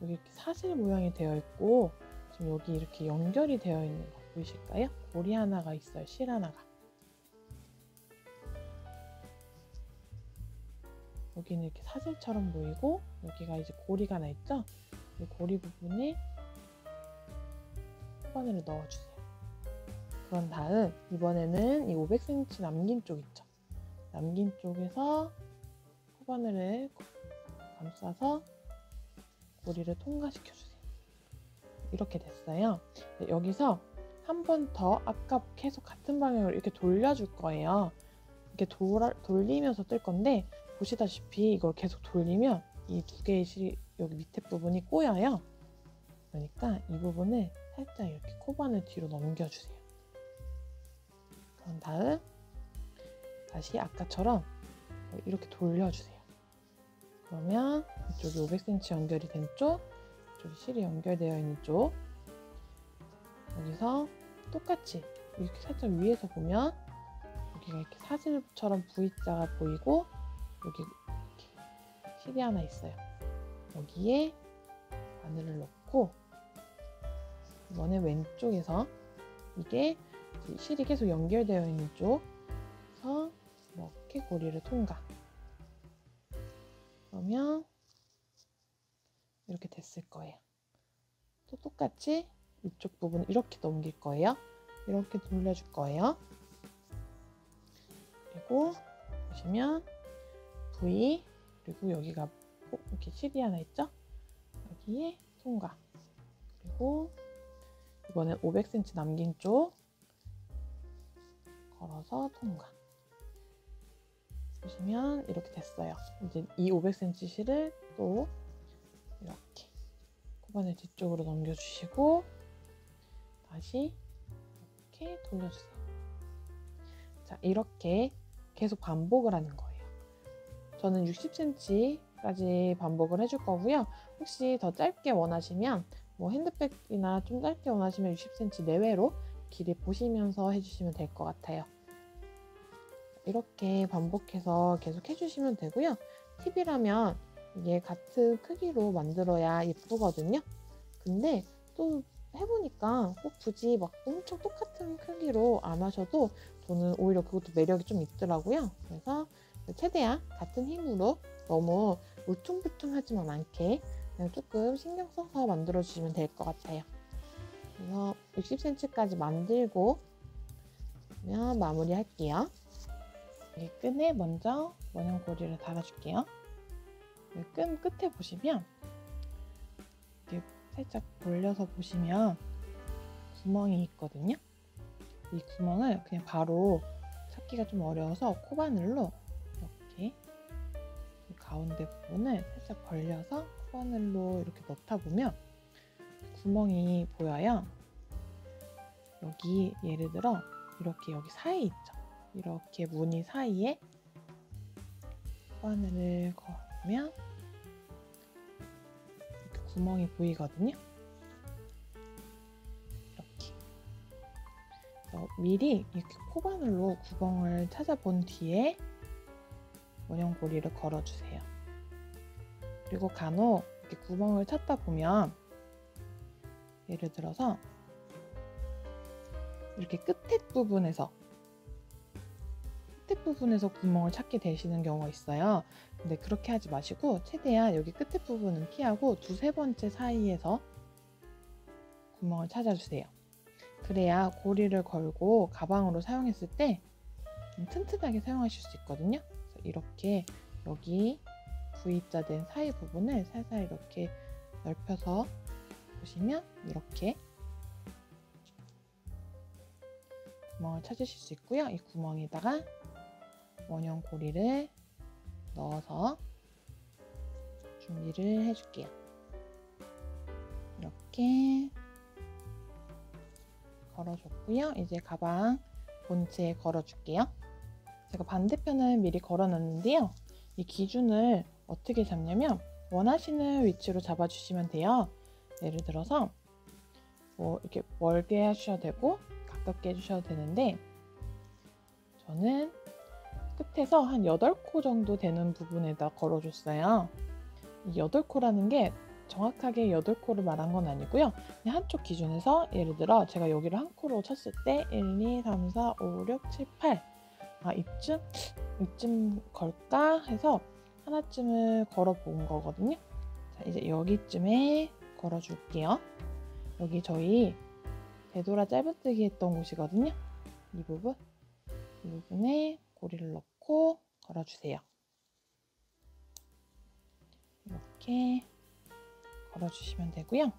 여기 이렇게 사슬 모양이 되어 있고, 지금 여기 이렇게 연결이 되어 있는 거 보이실까요? 고리 하나가 있어요. 실 하나가. 여기는 이렇게 사슬처럼 보이고, 여기가 이제 고리가 하나 있죠? 이 고리 부분에 코바늘을 넣어주세요. 그런 다음 이번에는 이 500cm 남긴 쪽 있죠? 남긴 쪽에서 코바늘을 감싸서 고리를 통과시켜주세요. 이렇게 됐어요. 여기서 한 번 더 아까 계속 같은 방향으로 이렇게 돌려줄 거예요. 이렇게 돌리면서 뜰 건데, 보시다시피 이걸 계속 돌리면 이 2개의 실이 여기 밑에 부분이 꼬여요. 그러니까 이 부분을 살짝 이렇게 코바늘 뒤로 넘겨주세요. 그런 다음 다시 아까처럼 이렇게 돌려주세요. 그러면 이쪽이 500cm 연결이 된 쪽, 이쪽이 실이 연결되어 있는 쪽, 여기서 똑같이 이렇게 살짝 위에서 보면 여기가 이렇게 사슬처럼 V자가 보이고, 여기 이렇게 실이 하나 있어요. 여기에 바늘을 넣고, 이번에 왼쪽에서 이게 실이 계속 연결되어 있는 쪽에서 이렇게 고리를 통과. 그러면 이렇게 됐을 거예요. 또 똑같이 이쪽 부분 이렇게 넘길 거예요. 이렇게 돌려줄 거예요. 그리고 보시면 V, 그리고 여기가 이렇게 실이 하나 있죠? 여기에 통과. 그리고 이번엔 500cm 남긴 쪽 걸어서 통과. 보시면 이렇게 됐어요. 이제 이 500cm 실을 또 이렇게 코바늘 뒤쪽으로 넘겨주시고 다시 이렇게 돌려주세요. 자, 이렇게 계속 반복을 하는 거예요. 저는 60cm까지 반복을 해줄 거고요. 혹시 더 짧게 원하시면 뭐 핸드백이나 좀 짧게 원하시면 60cm 내외로 길이 보시면서 해주시면 될 것 같아요. 이렇게 반복해서 계속 해주시면 되고요. 팁이라면 이게 같은 크기로 만들어야 예쁘거든요. 근데 또 해보니까 꼭 굳이 막 엄청 똑같은 크기로 안 하셔도 저는 오히려 그것도 매력이 좀 있더라고요. 그래서 최대한 같은 힘으로 너무 울퉁불퉁하지만 않게 그냥 조금 신경 써서 만들어 주시면 될 것 같아요. 그래서 60cm까지 만들고 그러면 마무리 할게요. 여기 끈에 먼저 원형고리를 달아줄게요. 끈 끝에 보시면 이렇게 살짝 벌려서 보시면 구멍이 있거든요. 이 구멍을 그냥 바로 찾기가 좀 어려워서 코바늘로 이렇게 가운데 부분을 살짝 벌려서 코바늘로 이렇게 넣다 보면 구멍이 보여요. 여기 예를 들어 이렇게 여기 사이 있죠. 이렇게 무늬 사이에 코바늘을 걸으면 이렇게 구멍이 보이거든요. 이렇게 미리 이렇게 코바늘로 구멍을 찾아본 뒤에 원형고리를 걸어주세요. 그리고 간혹 이렇게 구멍을 찾다 보면 예를 들어서 이렇게 끝에 부분에서 구멍을 찾게 되시는 경우가 있어요. 근데 그렇게 하지 마시고 최대한 여기 끝에 부분은 피하고 두세 번째 사이에서 구멍을 찾아주세요. 그래야 고리를 걸고 가방으로 사용했을 때 튼튼하게 사용하실 수 있거든요. 그래서 이렇게 여기 V자 된 사이 부분을 살살 이렇게 넓혀서 보시면 이렇게 구멍을 찾으실 수 있고요. 이 구멍에다가 원형 고리를 넣어서 준비를 해줄게요. 이렇게 걸어줬고요. 이제 가방 본체에 걸어줄게요. 제가 반대편을 미리 걸어놨는데요. 이 기준을 어떻게 잡냐면 원하시는 위치로 잡아주시면 돼요. 예를 들어서 뭐 이렇게 멀게 하셔도 되고 가깝게 해주셔도 되는데 저는 끝에서 한 8코 정도 되는 부분에다 걸어줬어요. 이 8코라는 게 정확하게 8코를 말한 건 아니고요. 그냥 한쪽 기준에서 예를 들어 제가 여기를 한 코로 쳤을 때 1, 2, 3, 4, 5, 6, 7, 8 이쯤 걸까 해서 하나쯤을 걸어 본 거거든요. 자, 이제 여기쯤에 걸어 줄게요. 여기 저희 되돌아 짧은뜨기 했던 곳이거든요. 이 부분에 고리를 넣고 걸어주세요. 이렇게 걸어주시면 되고요.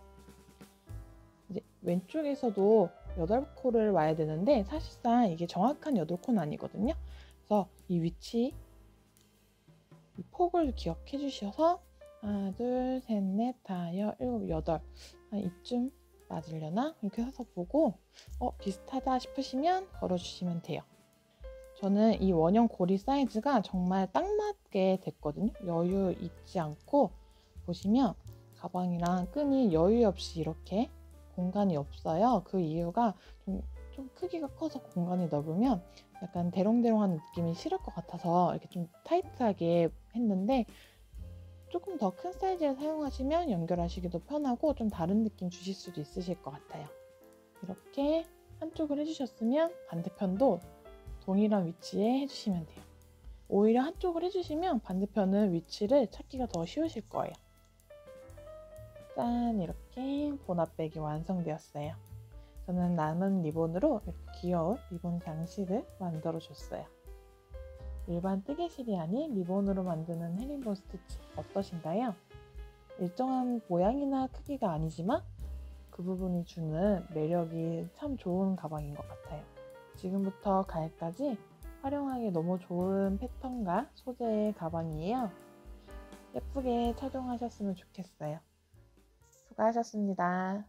이제 왼쪽에서도 8코를 와야 되는데 사실상 이게 정확한 8코는 아니거든요. 그래서 이 위치, 이 폭을 기억해 주셔서 하나, 둘, 셋, 넷, 다, 여, 일곱, 여덟 이쯤 맞으려나? 이렇게 해서 보고 비슷하다 싶으시면 걸어주시면 돼요. 저는 이 원형 고리 사이즈가 정말 딱 맞게 됐거든요. 여유 있지 않고 보시면 가방이랑 끈이 여유 없이 이렇게 공간이 없어요. 그 이유가 좀 크기가 커서 공간이 넓으면 약간 대롱대롱한 느낌이 싫을 것 같아서 이렇게 좀 타이트하게 했는데 조금 더 큰 사이즈를 사용하시면 연결하시기도 편하고 좀 다른 느낌 주실 수도 있으실 것 같아요. 이렇게 한쪽을 해주셨으면 반대편도 동일한 위치에 해주시면 돼요. 오히려 한쪽을 해주시면 반대편은 위치를 찾기가 더 쉬우실 거예요. 짠! 이렇게 보나백이 완성되었어요. 저는 남은 리본으로 이렇게 귀여운 리본 장식을 만들어 줬어요. 일반 뜨개실이 아닌 리본으로 만드는 헤링본 스티치 어떠신가요? 일정한 모양이나 크기가 아니지만 그 부분이 주는 매력이 참 좋은 가방인 것 같아요. 지금부터 가을까지 활용하기 너무 좋은 패턴과 소재의 가방이에요. 예쁘게 착용하셨으면 좋겠어요. 수고하셨습니다.